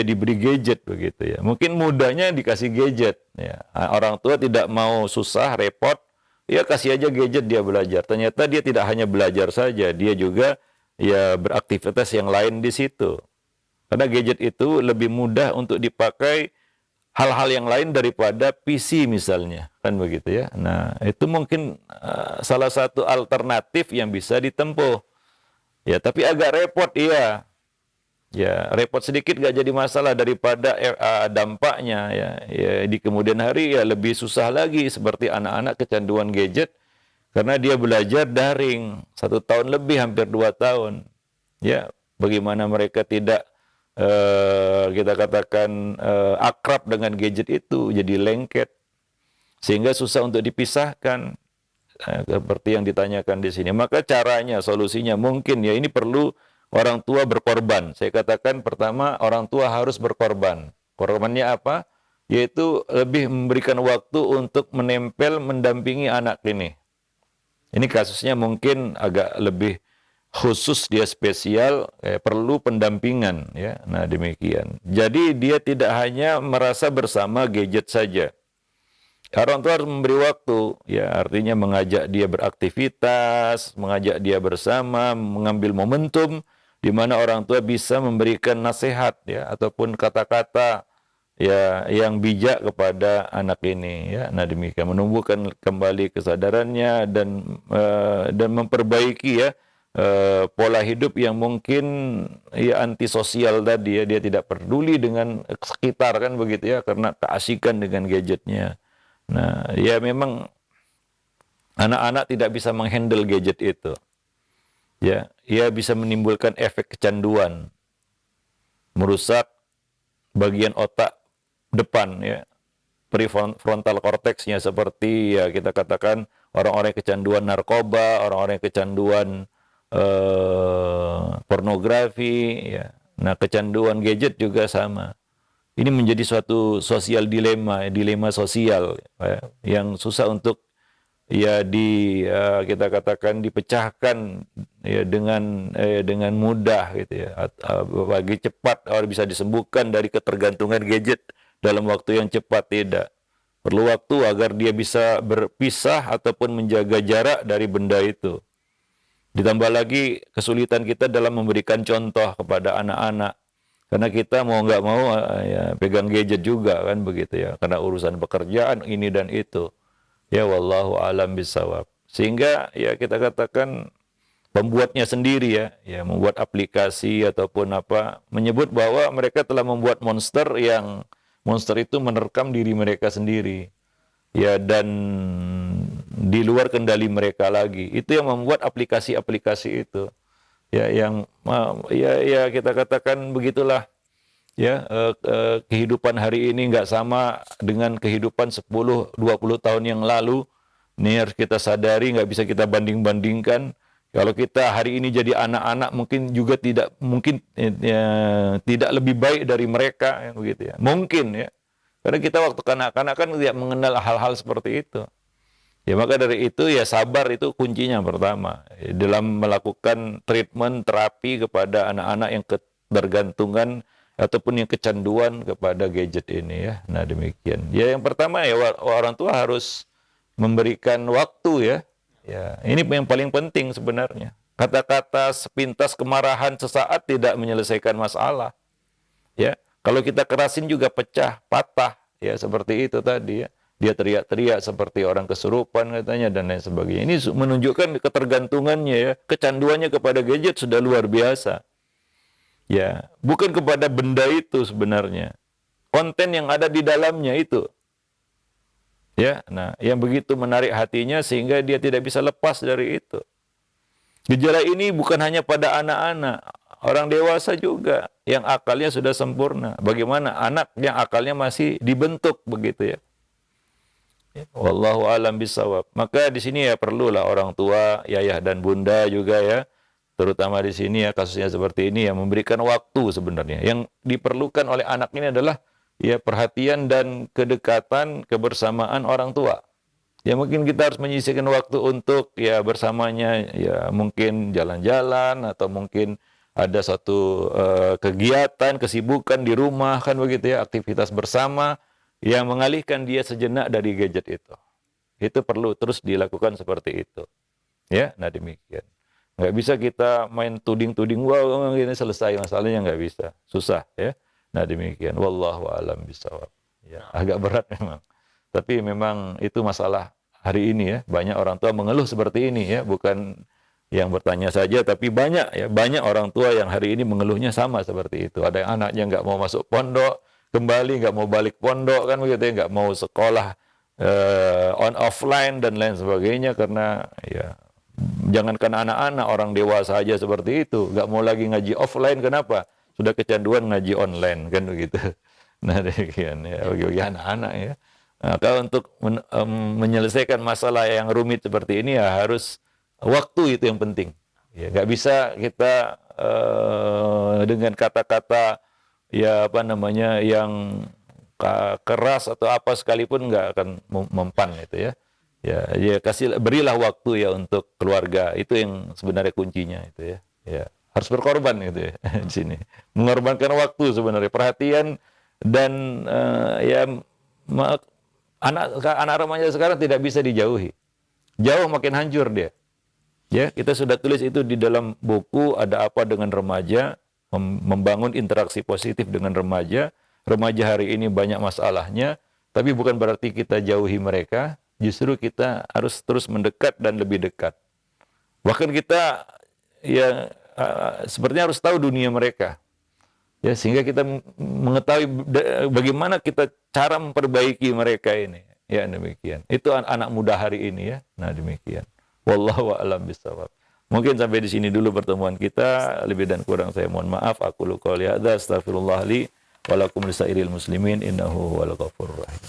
diberi gadget begitu ya. Mungkin mudahnya dikasih gadget ya. Orang tua tidak mau susah, repot, ya kasih aja gadget dia belajar. Ternyata dia tidak hanya belajar saja, dia juga ya beraktivitas yang lain di situ. Karena gadget itu lebih mudah untuk dipakai hal-hal yang lain daripada PC misalnya, kan begitu ya. Nah, itu mungkin salah satu alternatif yang bisa ditempuh. Ya, tapi agak repot, iya. Ya, repot sedikit gak jadi masalah daripada dampaknya ya. Ya, di kemudian hari ya lebih susah lagi seperti anak-anak kecanduan gadget karena dia belajar daring 1 tahun lebih, hampir 2 tahun. Ya, bagaimana mereka tidak kita katakan akrab dengan gadget itu, jadi lengket sehingga susah untuk dipisahkan seperti yang ditanyakan di sini. Maka caranya, solusinya mungkin ya ini perlu orang tua berkorban. Saya katakan pertama orang tua harus berkorban. Korbannya apa? Yaitu lebih memberikan waktu untuk menempel, mendampingi anak ini. Ini kasusnya mungkin agak lebih khusus, dia spesial, perlu pendampingan ya. Nah, demikian. Jadi dia tidak hanya merasa bersama gadget saja. Orang tua harus memberi waktu ya, artinya mengajak dia beraktivitas, mengajak dia bersama, mengambil momentum di mana orang tua bisa memberikan nasihat ya ataupun kata-kata ya yang bijak kepada anak ini ya. Nah, demikian menumbuhkan kembali kesadarannya dan memperbaiki ya pola hidup yang mungkin ya antisosial tadi ya, dia tidak peduli dengan sekitar kan begitu ya, karena keasikan dengan gadgetnya. Nah, ya memang anak-anak tidak bisa menghandle gadget itu. Ya, ia bisa menimbulkan efek kecanduan, merusak bagian otak depan ya, prefrontal cortexnya, seperti ya kita katakan orang-orang yang kecanduan narkoba, orang-orang yang kecanduan pornografi ya. Nah, kecanduan gadget juga sama. Ini menjadi suatu sosial dilema sosial ya, yang susah untuk ya kita katakan dipecahkan ya dengan mudah gitu ya, bagi cepat atau bisa disembuhkan dari ketergantungan gadget dalam waktu yang cepat, tidak. Perlu waktu agar dia bisa berpisah ataupun menjaga jarak dari benda itu. Ditambah lagi kesulitan kita dalam memberikan contoh kepada anak-anak. Karena kita mau nggak mau ya pegang gadget juga kan begitu ya. Karena urusan pekerjaan ini dan itu. Ya wallahu alam bisawab. Sehingga ya kita katakan pembuatnya sendiri ya membuat aplikasi ataupun apa, menyebut bahwa mereka telah membuat monster yang monster itu menerkam diri mereka sendiri. Ya, dan di luar kendali mereka lagi. Itu yang membuat aplikasi-aplikasi itu. Ya, yang ya kita katakan begitulah. Ya, kehidupan hari ini nggak sama dengan kehidupan 10-20 tahun yang lalu. Ini harus kita sadari, nggak bisa kita banding-bandingkan. Kalau kita hari ini jadi anak-anak mungkin juga tidak tidak lebih baik dari mereka ya, begitu ya. Mungkin ya. Karena kita waktu kanak-kanak kan tidak mengenal hal-hal seperti itu. Ya maka dari itu ya sabar itu kuncinya pertama. Dalam melakukan treatment terapi kepada anak-anak yang ketergantungan ataupun yang kecanduan kepada gadget ini ya. Nah demikian. Ya yang pertama ya orang tua harus memberikan waktu ya. Ya, ini yang paling penting sebenarnya. Kata-kata sepintas kemarahan sesaat tidak menyelesaikan masalah. Ya, kalau kita kerasin juga pecah, patah, ya seperti itu tadi ya. Dia teriak-teriak seperti orang kesurupan katanya dan lain sebagainya. Ini menunjukkan ketergantungannya ya, kecanduannya kepada gadget sudah luar biasa. Ya, bukan kepada benda itu sebenarnya. Konten yang ada di dalamnya itu. Ya, nah, yang begitu menarik hatinya sehingga dia tidak bisa lepas dari itu. Gejala ini bukan hanya pada anak-anak, orang dewasa juga yang akalnya sudah sempurna. Bagaimana anak yang akalnya masih dibentuk begitu ya. Wallahu alam bisawab. Maka di sini ya perlulah orang tua, ayah dan bunda juga ya, terutama di sini ya kasusnya seperti ini ya memberikan waktu sebenarnya. Yang diperlukan oleh anak ini adalah ya perhatian dan kedekatan kebersamaan orang tua. Ya mungkin kita harus menyisihkan waktu untuk ya bersamanya ya mungkin jalan-jalan atau mungkin ada suatu kegiatan, kesibukan di rumah kan begitu ya, aktivitas bersama yang mengalihkan dia sejenak dari gadget itu. Itu perlu terus dilakukan seperti itu. Ya, nah demikian. Nggak bisa kita main tuding-tuding, wah ini selesai masalahnya, nggak bisa. Susah ya. Nah demikian, wallahu alam bisawab. Ya, agak berat memang. Tapi memang itu masalah hari ini ya. Banyak orang tua mengeluh seperti ini ya, bukan yang bertanya saja, tapi banyak ya, banyak orang tua yang hari ini mengeluhnya sama seperti itu. Ada yang anaknya nggak mau masuk pondok, kembali nggak mau balik pondok kan begitu ya, nggak mau sekolah on offline dan lain sebagainya karena ya jangankan anak-anak, orang dewasa aja seperti itu, nggak mau lagi ngaji offline. Kenapa? Sudah kecanduan ngaji online kan begitu. Nah demikian ya bagi anak-anak ya. Nah, kalau untuk menyelesaikan masalah yang rumit seperti ini ya harus waktu itu yang penting. Ya nggak bisa kita dengan kata-kata ya apa namanya yang keras atau apa sekalipun nggak akan mempan itu ya. Ya berilah waktu ya untuk keluarga. Itu yang sebenarnya kuncinya itu ya. Ya. Harus berkorban gitu ya di sini. Mengorbankan waktu sebenarnya, perhatian dan ya anak remaja sekarang tidak bisa dijauhi. Jauh makin hancur dia. Ya, kita sudah tulis itu di dalam buku Ada Apa Dengan Remaja, membangun interaksi positif dengan remaja. Remaja hari ini banyak masalahnya, tapi bukan berarti kita jauhi mereka, justru kita harus terus mendekat dan lebih dekat. Bahkan kita ya sepertinya harus tahu dunia mereka. Ya, sehingga kita mengetahui bagaimana kita cara memperbaiki mereka ini. Ya, demikian. Itu anak muda hari ini ya. Nah, demikian. Wallahu a'lam bishawab. Mungkin sampai di sini dulu pertemuan kita. Lebih dan kurang saya mohon maaf. Aku qouli hadza astaghfirullah li wa lakum lisairil muslimin innahu huwal ghafurur rahim.